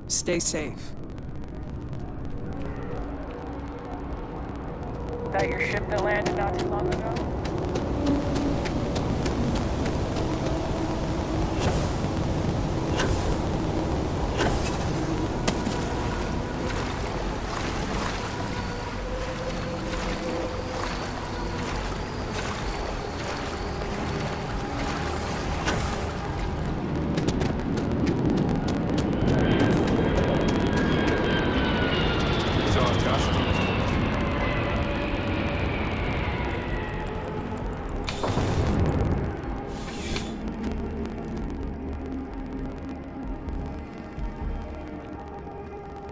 Stay safe. That your ship that landed not too long ago?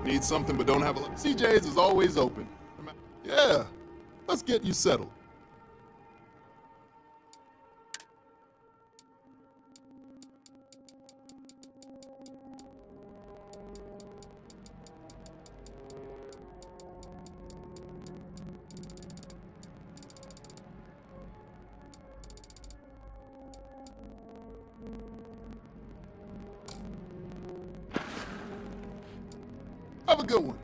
Need something but don't have a... CJ's is always open. Yeah, let's get you settled. Have a good one.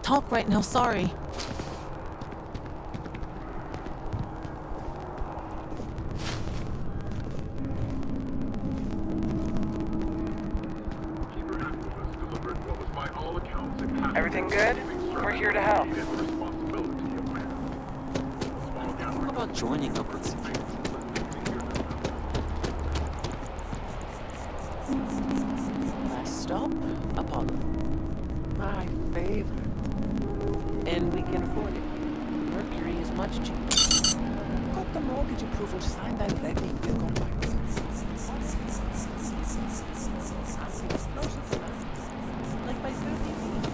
talk right now, sorry. Everything good? We're here to help. What about joining up with security? Last stop, Apollo. My favorite. And we can afford it. Mercury is much cheaper. Got the mortgage approval signed already. We're going back. Like by 30 feet.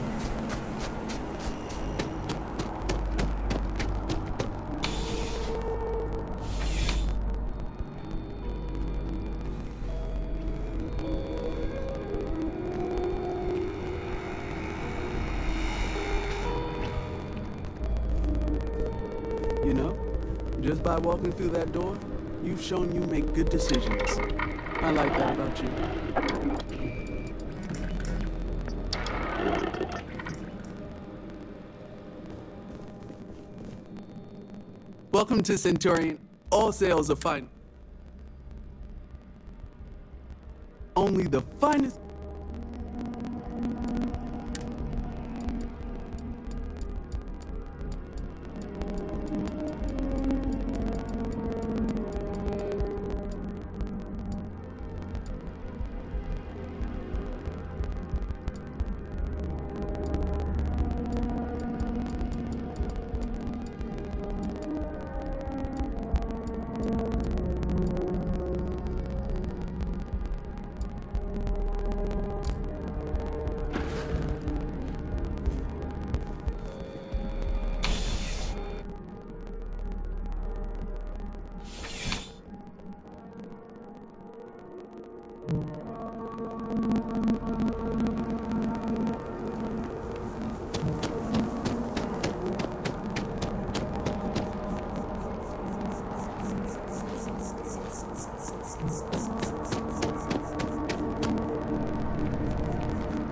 You know, just by walking through that door, you've shown you make good decisions. I like that about you. Welcome to Centurion. All sales are fine. Only the finest.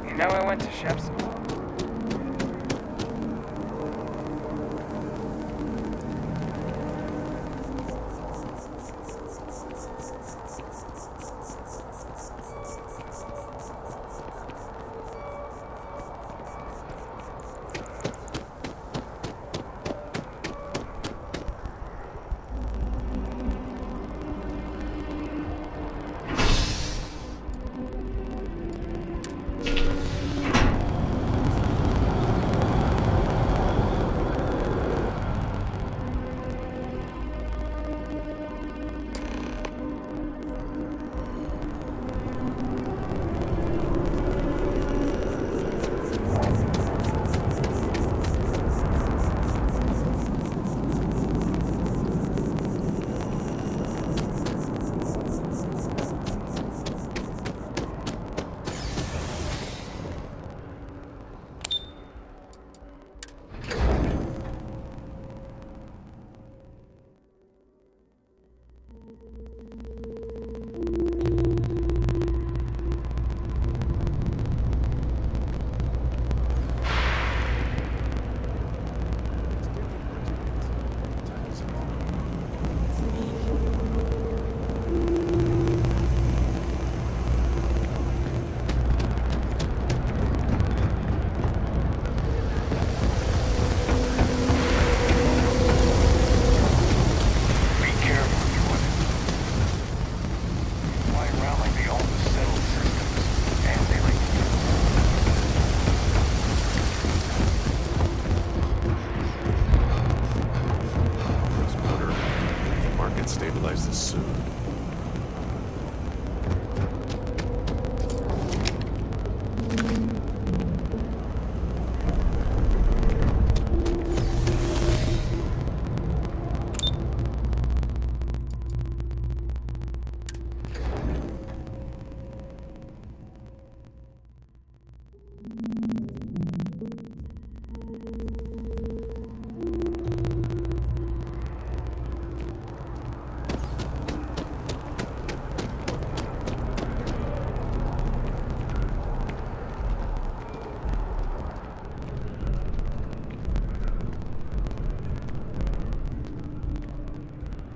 You know I went to chef school.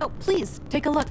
Oh, please, take a look.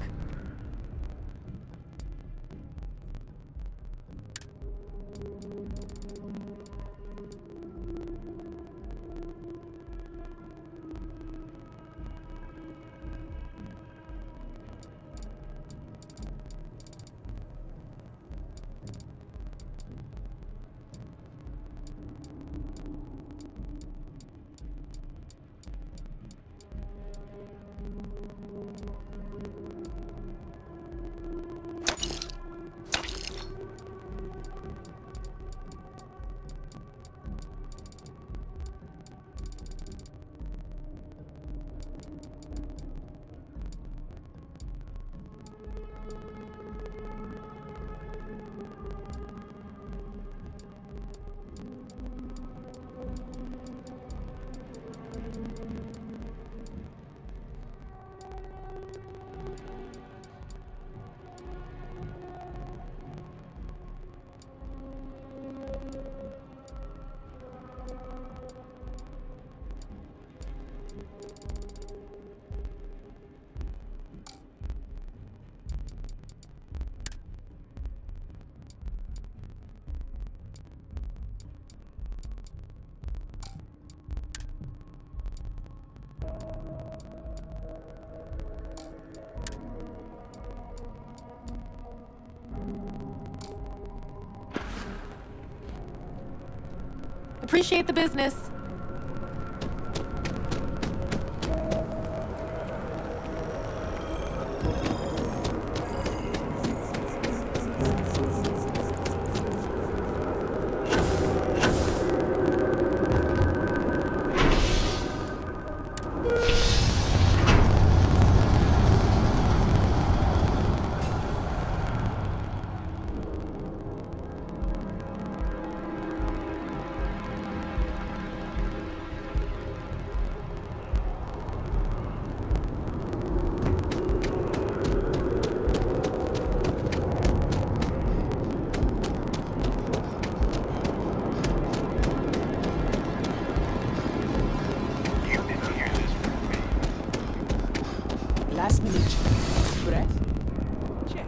Appreciate the business. Last minute check. Correct? Check.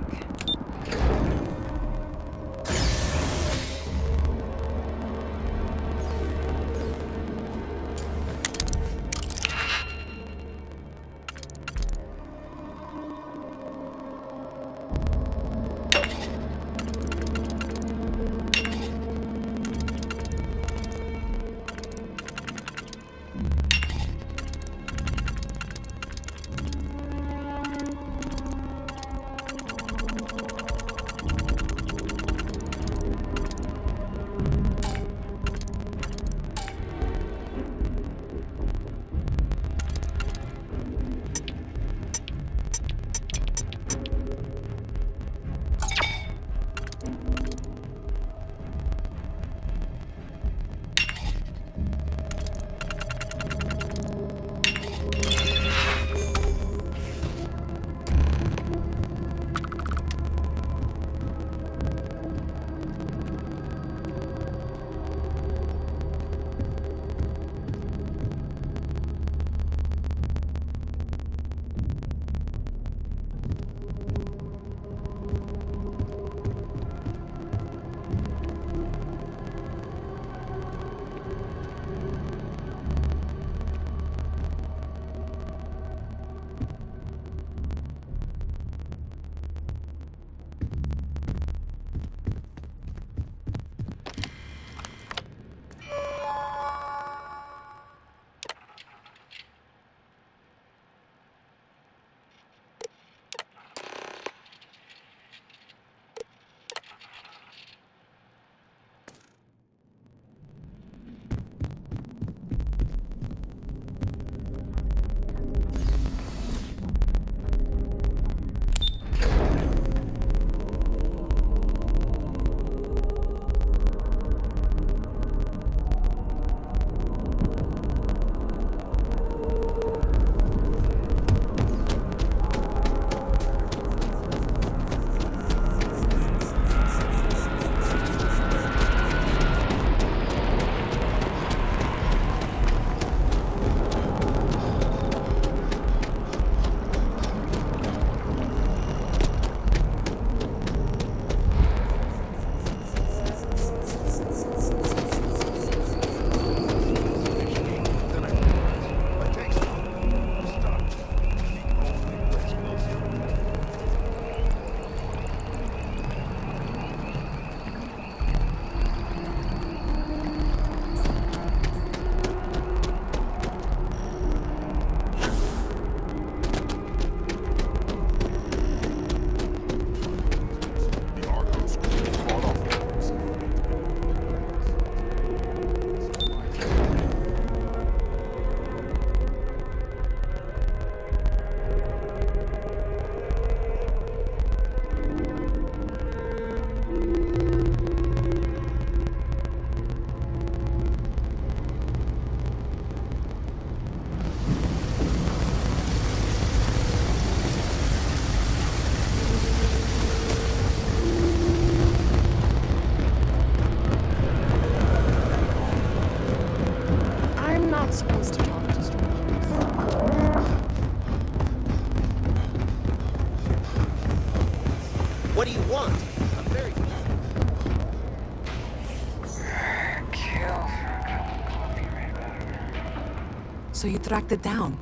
So you tracked it down.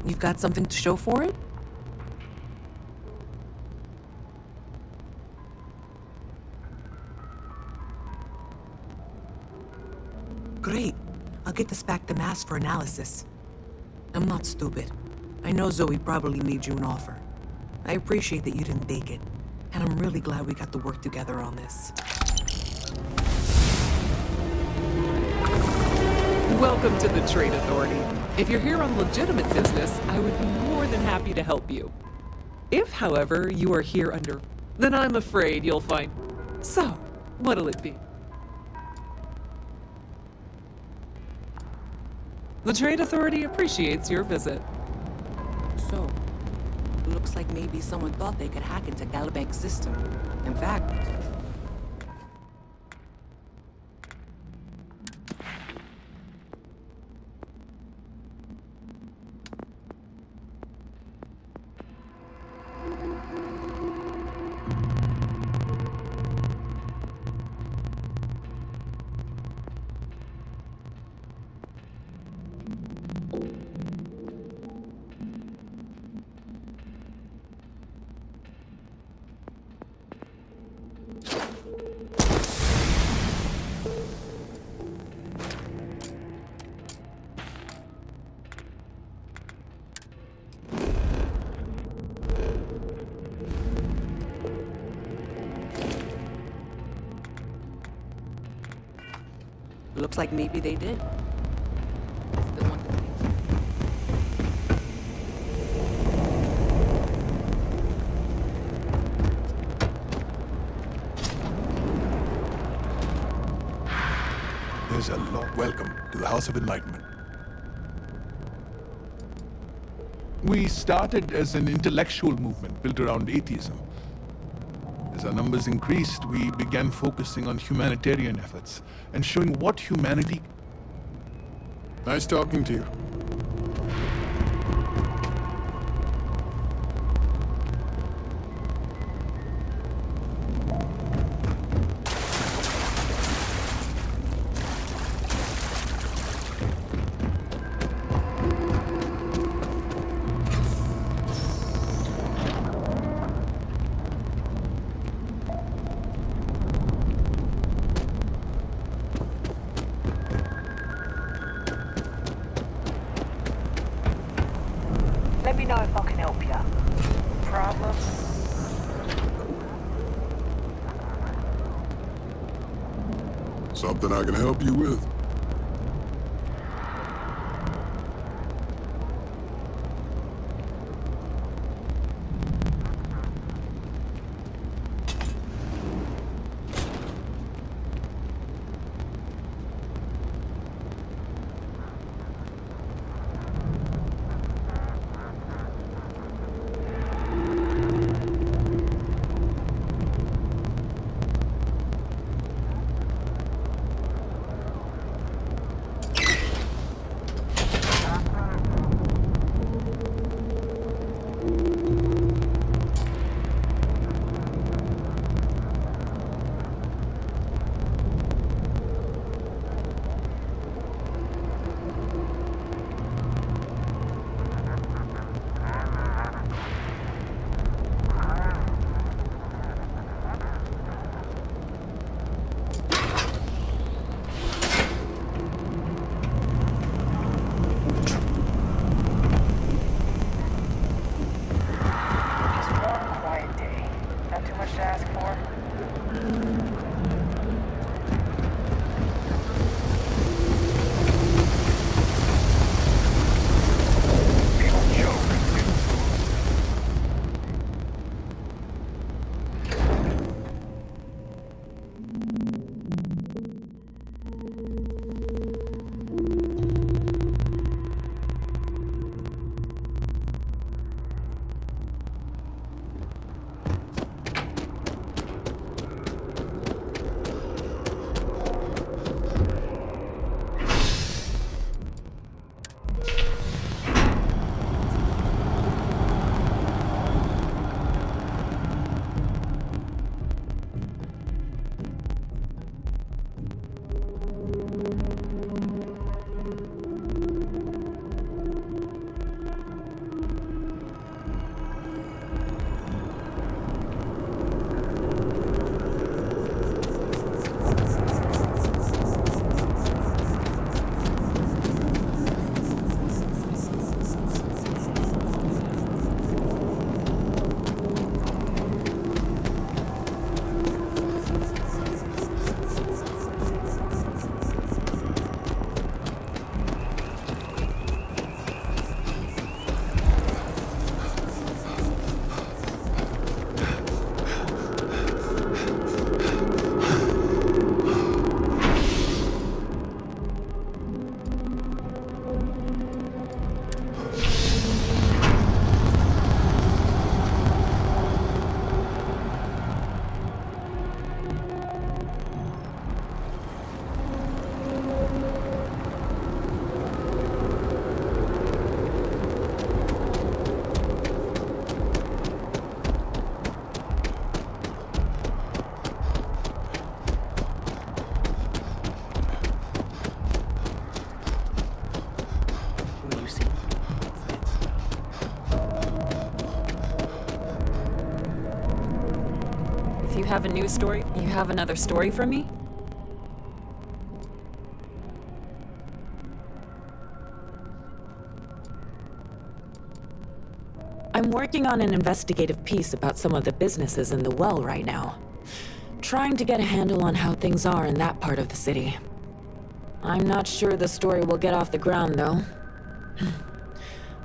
You've got something to show for it? Great. I'll get this back to Mass for analysis. I'm not stupid. I know Zoe probably made you an offer. I appreciate that you didn't take it, and I'm really glad we got to work together on this. Welcome to the Trade Authority. If you're here on legitimate business, I would be more than happy to help you. If, however, you are here under... then I'm afraid you'll find... So, what'll it be? The Trade Authority appreciates your visit. So, looks like maybe someone thought they could hack into Galabank's system. In fact... Looks like maybe they did. There's a lot. Welcome to the House of Enlightenment. We started as an intellectual movement built around atheism. As our numbers increased, we began focusing on humanitarian efforts and showing what humanity... Nice talking to you. Let me know if I can help you. Problem? Something I can help you with. have a news story? You have another story for me? I'm working on an investigative piece about some of the businesses in the well right now. Trying to get a handle on how things are in that part of the city. I'm not sure the story will get off the ground, though.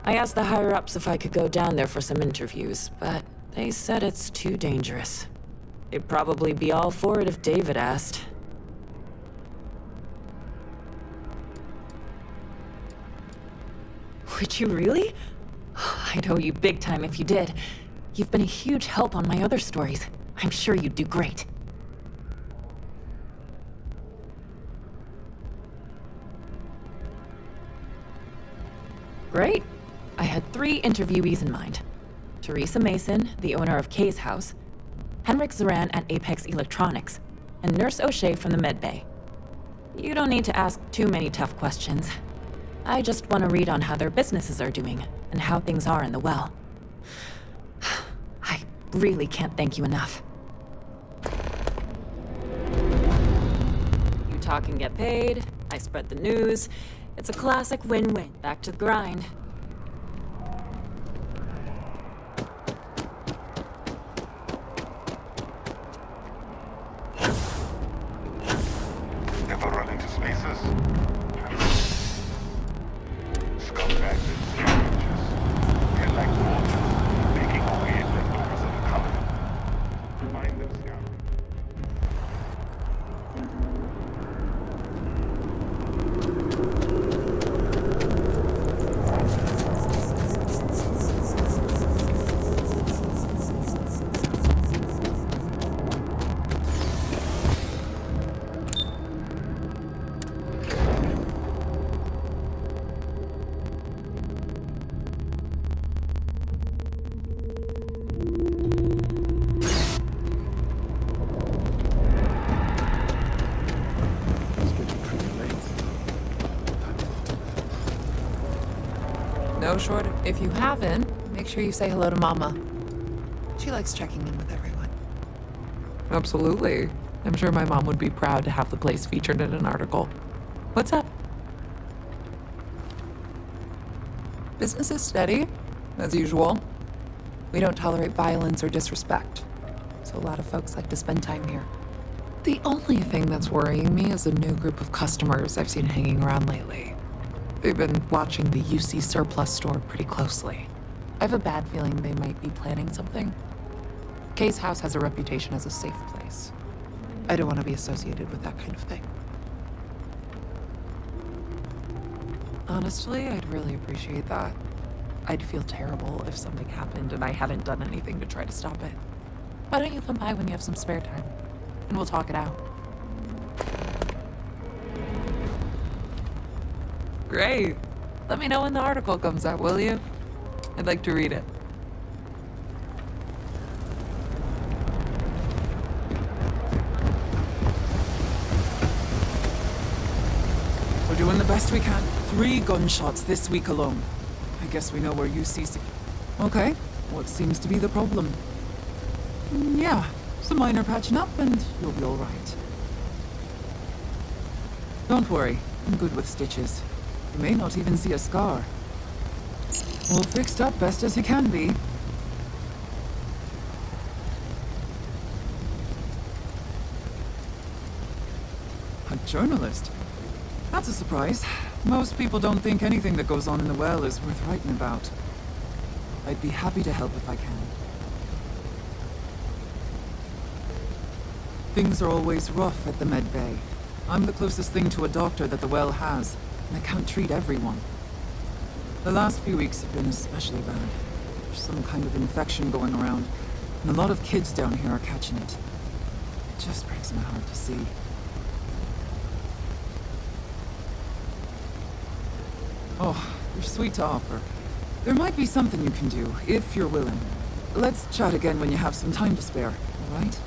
I asked the higher-ups if I could go down there for some interviews, but they said it's too dangerous. They'd probably be all for it if David asked. Would you really? I'd owe you big time if you did. You've been a huge help on my other stories. I'm sure you'd do great. Great. I had 3 interviewees in mind. Teresa Mason, the owner of Kay's house, Henrik Zoran at Apex Electronics, and Nurse O'Shea from the Med Bay. You don't need to ask too many tough questions. I just want to read on how their businesses are doing, and how things are in the well. I really can't thank you enough. You talk and get paid, I spread the news. It's a classic win-win. Back to the grind. Ever run into spaces? Scumbags and savages. They're like vultures, making away at leftovers of the colony. Find them, scout. No short. If you haven't, make sure you say hello to Mama. She likes checking in with everyone. Absolutely. I'm sure my mom would be proud to have the place featured in an article. What's up? Business is steady, as usual. We don't tolerate violence or disrespect, so a lot of folks like to spend time here. The only thing that's worrying me is a new group of customers I've seen hanging around lately. They've been watching the UC surplus store pretty closely. I have a bad feeling they might be planning something. Kay's house has a reputation as a safe place. I don't want to be associated with that kind of thing. Honestly, I'd really appreciate that. I'd feel terrible if something happened and I hadn't done anything to try to stop it. Why don't you come by when you have some spare time? And we'll talk it out. Great. Let me know when the article comes out, will you? I'd like to read it. We're doing the best we can. 3 gunshots this week alone. I guess we know where UC's. Okay, what seems to be the problem? Yeah, some minor patching up and you'll be alright. Don't worry, I'm good with stitches. You may not even see a scar. All fixed up best as you can be. A journalist? That's a surprise. Most people don't think anything that goes on in the well is worth writing about. I'd be happy to help if I can. Things are always rough at the Med Bay. I'm the closest thing to a doctor that the well has, and I can't treat everyone. The last few weeks have been especially bad. There's some kind of infection going around, and a lot of kids down here are catching it. It just breaks my heart to see. Oh, you're sweet to offer. There might be something you can do, if you're willing. Let's chat again when you have some time to spare, all right?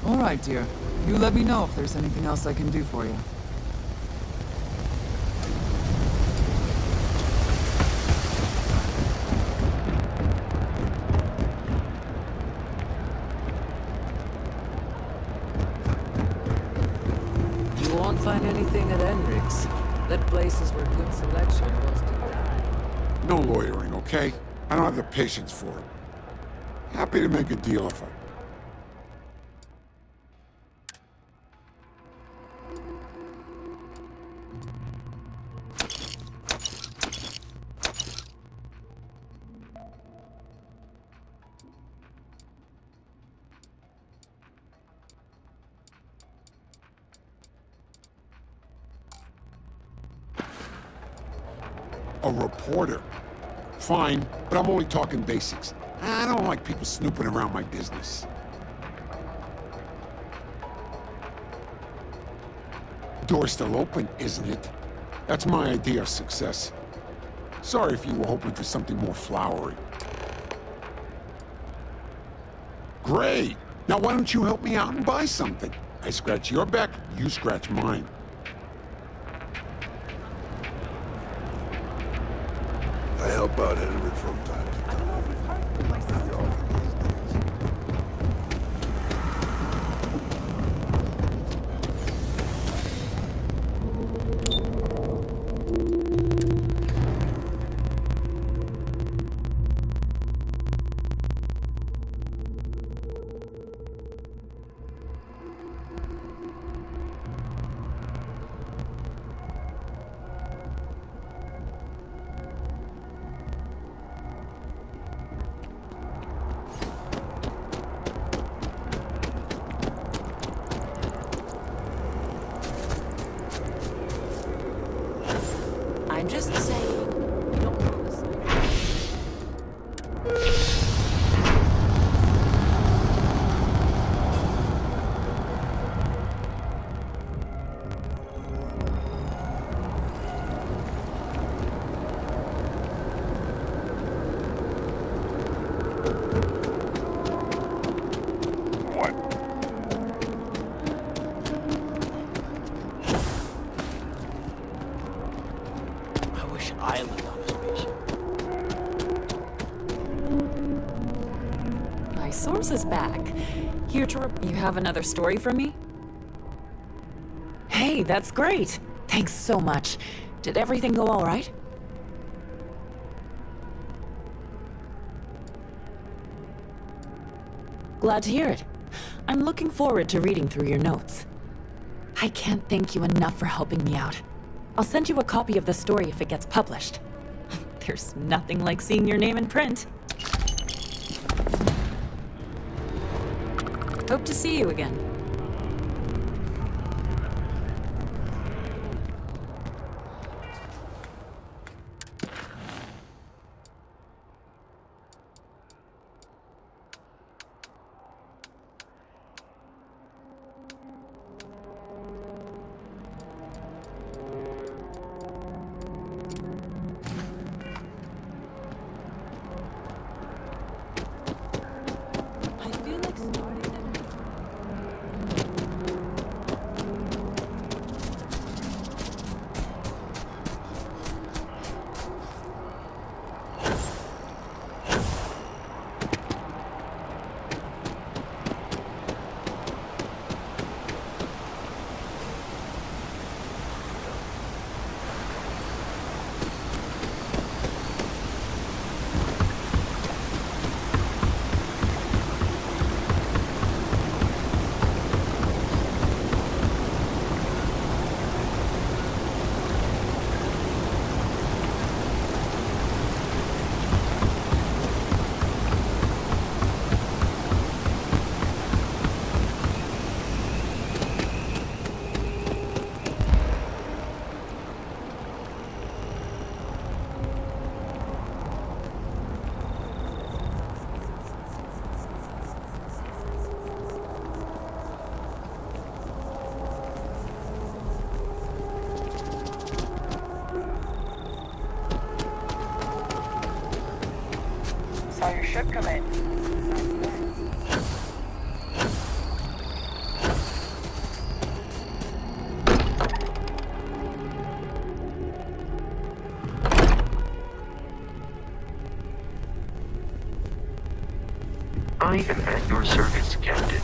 All right, dear. You let me know if there's anything else I can do for you. Won't find anything at Enric's. That place is where good selection goes to die. No lawyering, okay? I don't have the patience for it. Happy to make a deal if I... A reporter. Fine, but I'm only talking basics. I don't like people snooping around my business. Door's still open, isn't it? That's my idea of success. Sorry if you were hoping for something more flowery. Great! Now why don't you help me out and buy something? I scratch your back, you scratch mine. I help out Henry from time to time. I'm just saying. I lived on a spaceship. My source is back. Here to you have another story for me? Hey, that's great. Thanks so much. Did everything go all right? Glad to hear it. I'm looking forward to reading through your notes. I can't thank you enough for helping me out. I'll send you a copy of the story if it gets published. There's nothing like seeing your name in print. Hope to see you again. Saw your ship come in. I am at your service, Captain.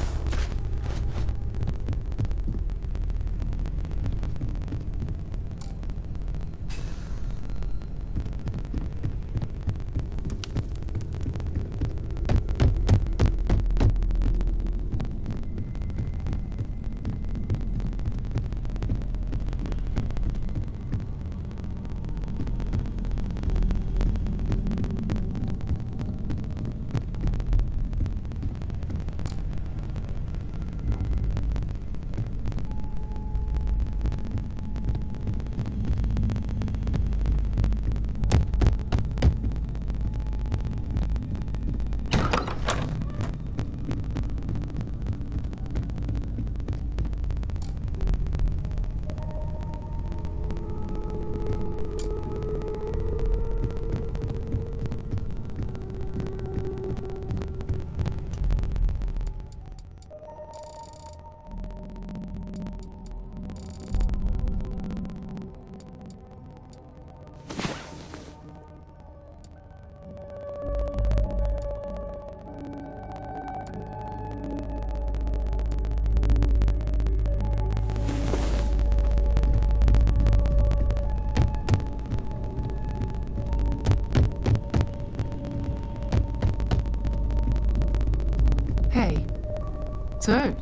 So,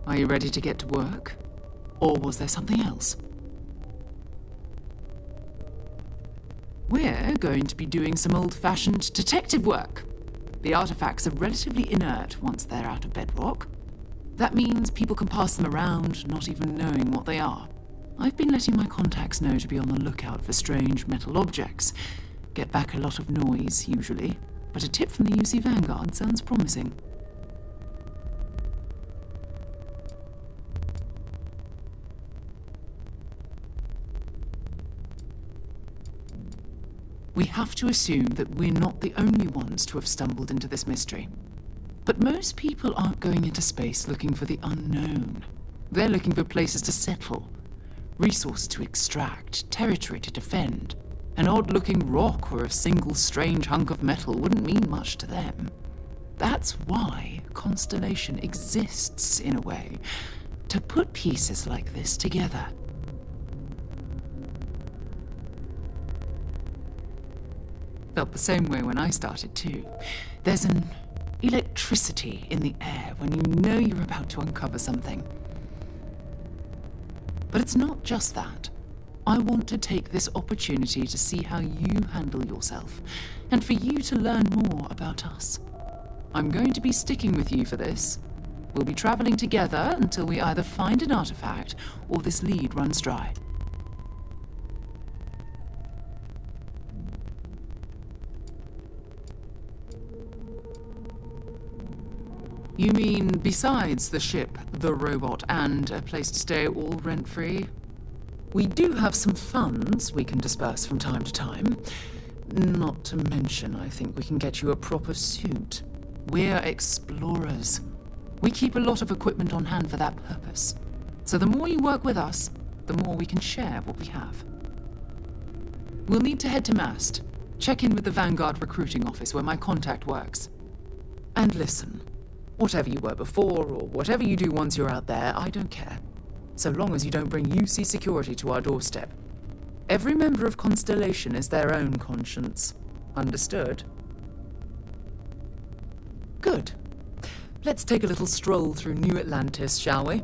are you ready to get to work? Or was there something else? We're going to be doing some old-fashioned detective work. The artifacts are relatively inert once they're out of bedrock. That means people can pass them around, not even knowing what they are. I've been letting my contacts know to be on the lookout for strange metal objects. Get back a lot of noise, usually, but a tip from the UC Vanguard sounds promising. We have to assume that we're not the only ones to have stumbled into this mystery. But most people aren't going into space looking for the unknown. They're looking for places to settle, resources to extract, territory to defend. An odd-looking rock or a single strange hunk of metal wouldn't mean much to them. That's why Constellation exists, in a way, to put pieces like this together. Felt the same way when I started, too. There's an electricity in the air when you know you're about to uncover something. But it's not just that. I want to take this opportunity to see how you handle yourself, and for you to learn more about us. I'm going to be sticking with you for this. We'll be traveling together until we either find an artifact or this lead runs dry. You mean besides the ship, the robot, and a place to stay all rent-free? We do have some funds we can disperse from time to time. Not to mention, I think we can get you a proper suit. We're explorers. We keep a lot of equipment on hand for that purpose. So the more you work with us, the more we can share what we have. We'll need to head to Mast. Check in with the Vanguard recruiting office where my contact works. And listen. Whatever you were before, or whatever you do once you're out there, I don't care. So long as you don't bring UC security to our doorstep. Every member of Constellation is their own conscience. Understood? Good. Let's take a little stroll through New Atlantis, shall we?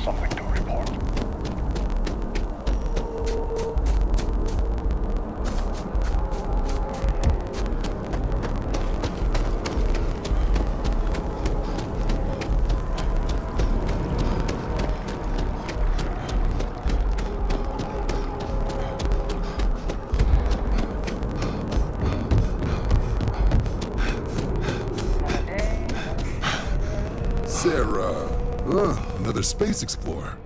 Something to report. Sarah. Another space explorer.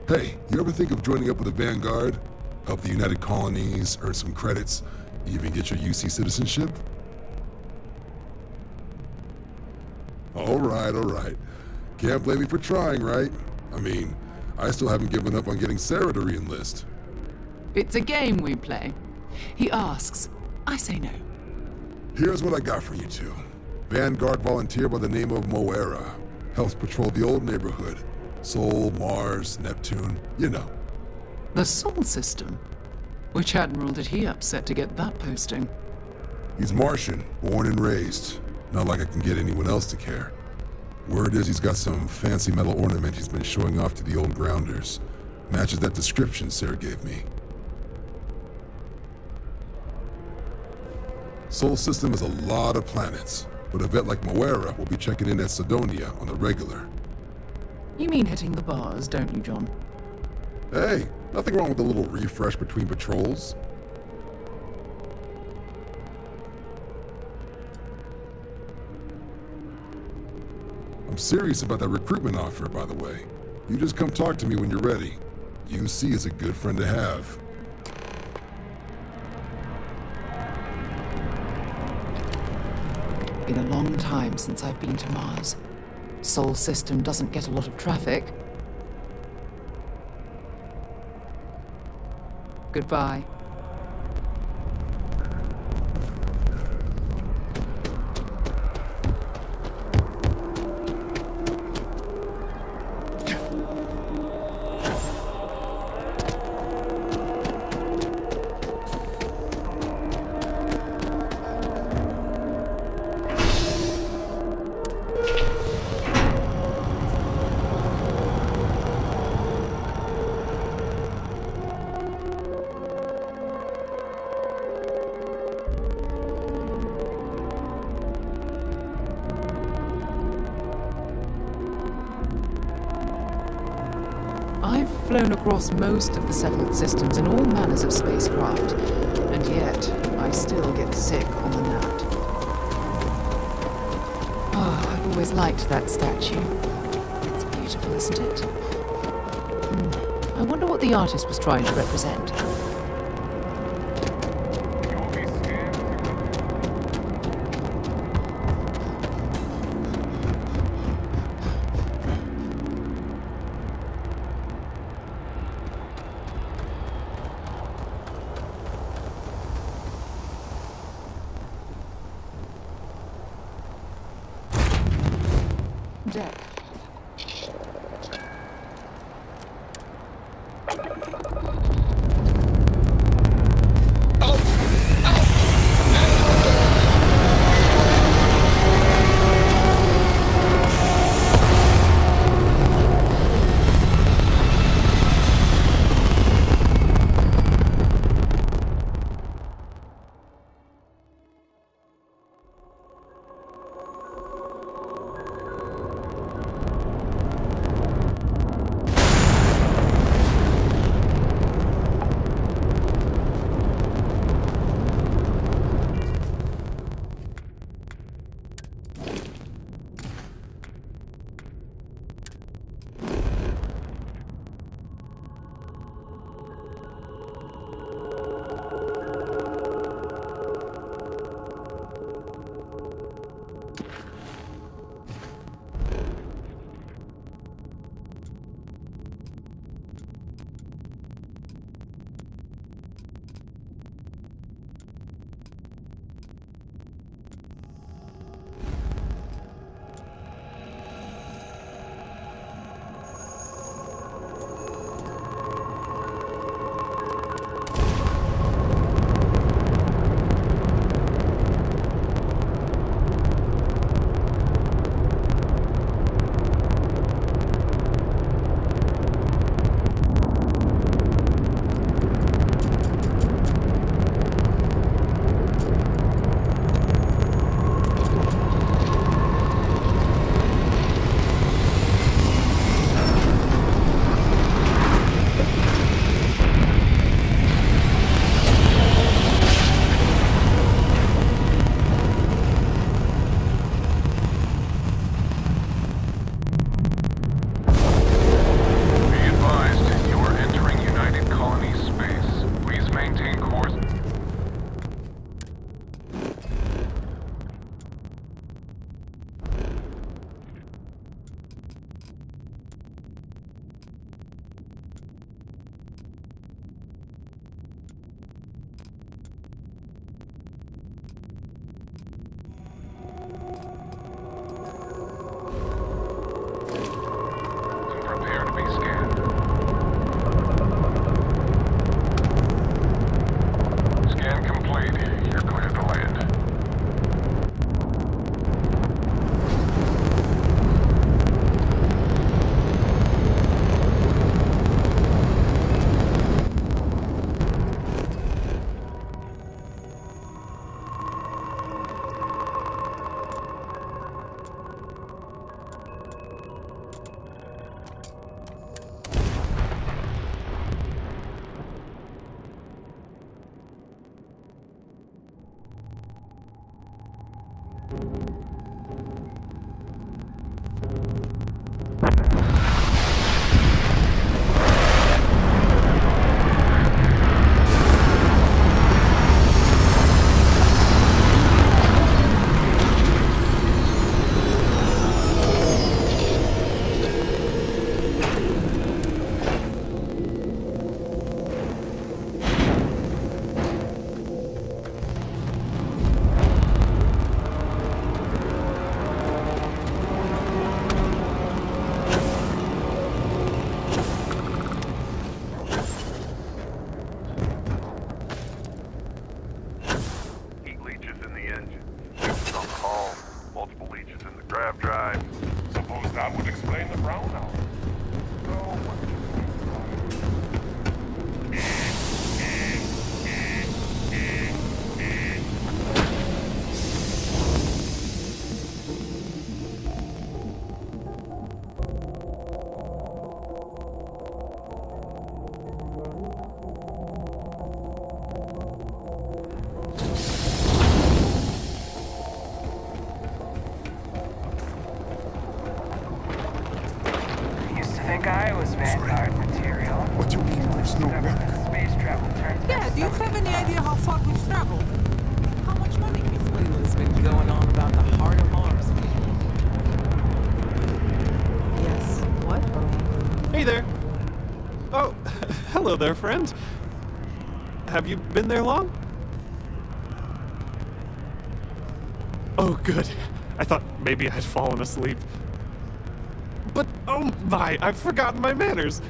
Hey, you ever think of joining up with the Vanguard? Help the United Colonies, earn some credits, even get your UC citizenship? All right. Can't blame me for trying, right? I mean, I still haven't given up on getting Sarah to re-enlist. It's a game we play. He asks, I say no. Here's what I got for you two. Vanguard volunteer by the name of Moera. Helps patrol the old neighborhood. Sol, Mars, Neptune, you know. The Sol system? Which admiral did he upset to get that posting? He's Martian, born and raised. Not like I can get anyone else to care. Word is he's got some fancy metal ornament he's been showing off to the old grounders. Matches that description Sarah gave me. Sol system has a lot of planets, but a vet like Moera will be checking in at Sidonia on the regular. You mean hitting the bars, don't you, John? Hey, nothing wrong with a little refresh between patrols. I'm serious about that recruitment offer, by the way. You just come talk to me when you're ready. UC is a good friend to have. Been a long time since I've been to Mars. Sol system doesn't get a lot of traffic. Goodbye. I've flown across most of the settled systems in all manners of spacecraft, and yet I still get sick on the gnat. Oh, I've always liked that statue. It's beautiful, isn't it? I wonder what the artist was trying to represent. Deck. Grab drive. Suppose that would explain the brownout. So, what do you I was Vanguard material. What do you mean there's no work? Space travel turns Yeah, do you have any idea how far we've traveled? How much money we've spent? What's been going on about the heart of Mars? Yes. What? Hey there. Oh, hello there, friend. Have you been there long? Oh, good. I thought maybe I'd fallen asleep. But, oh my, I've forgotten my manners.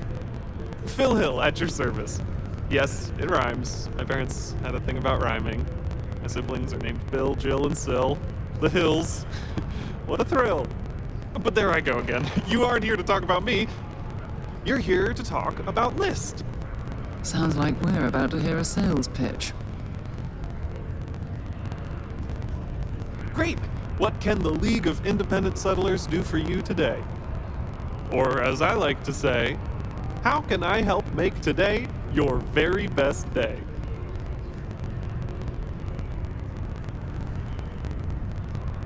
Phil Hill, at your service. Yes, it rhymes. My parents had a thing about rhyming. My siblings are named Bill, Jill, and Sil. The Hills. What a thrill. But there I go again. You aren't here to talk about me. You're here to talk about List. Sounds like we're about to hear a sales pitch. Great! What can the League of Independent Settlers do for you today? Or as I like to say, how can I help make today your very best day?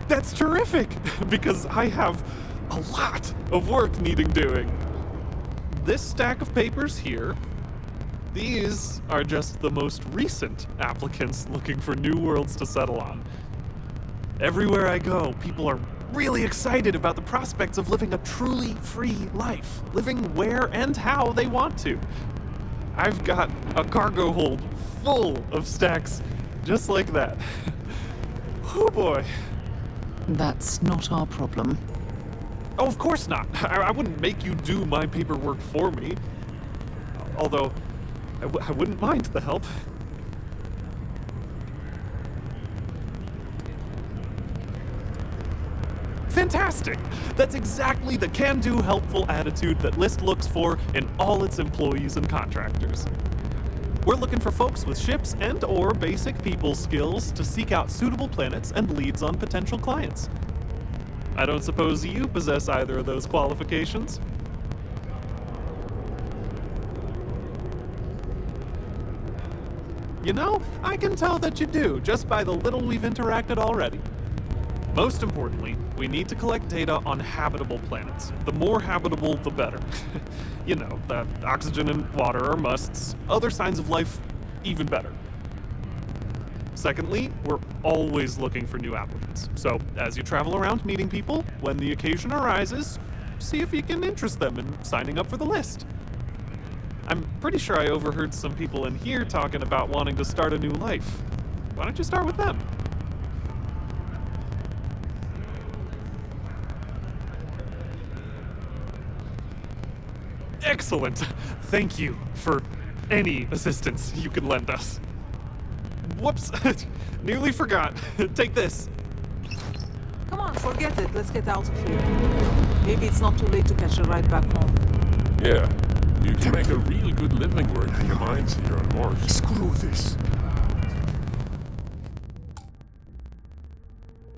That's terrific, because I have a lot of work needing doing. This stack of papers here, these are just the most recent applicants looking for new worlds to settle on. Everywhere I go, people are really excited about the prospects of living a truly free life, living where and how they want to. I've got a cargo hold full of stacks just like that. Oh boy. That's not our problem. Oh, of course not. I wouldn't make you do my paperwork for me. Although, I wouldn't mind the help. Fantastic! That's exactly the can-do, helpful attitude that List looks for in all its employees and contractors. We're looking for folks with ships and/or basic people skills to seek out suitable planets and leads on potential clients. I don't suppose you possess either of those qualifications? You know, I can tell that you do, just by the little we've interacted already. Most importantly, we need to collect data on habitable planets. The more habitable, the better. You know, that oxygen and water are musts. Other signs of life, even better. Secondly, we're always looking for new applicants. So, as you travel around meeting people, when the occasion arises, see if you can interest them in signing up for the list. I'm pretty sure I overheard some people in here talking about wanting to start a new life. Why don't you start with them? Excellent. Thank you for any assistance you can lend us. Whoops. Nearly forgot. Take this. Come on, forget it. Let's get out of here. Maybe it's not too late to catch a ride back home. Yeah. You can make a real good living working the mines here on Mars. Screw this.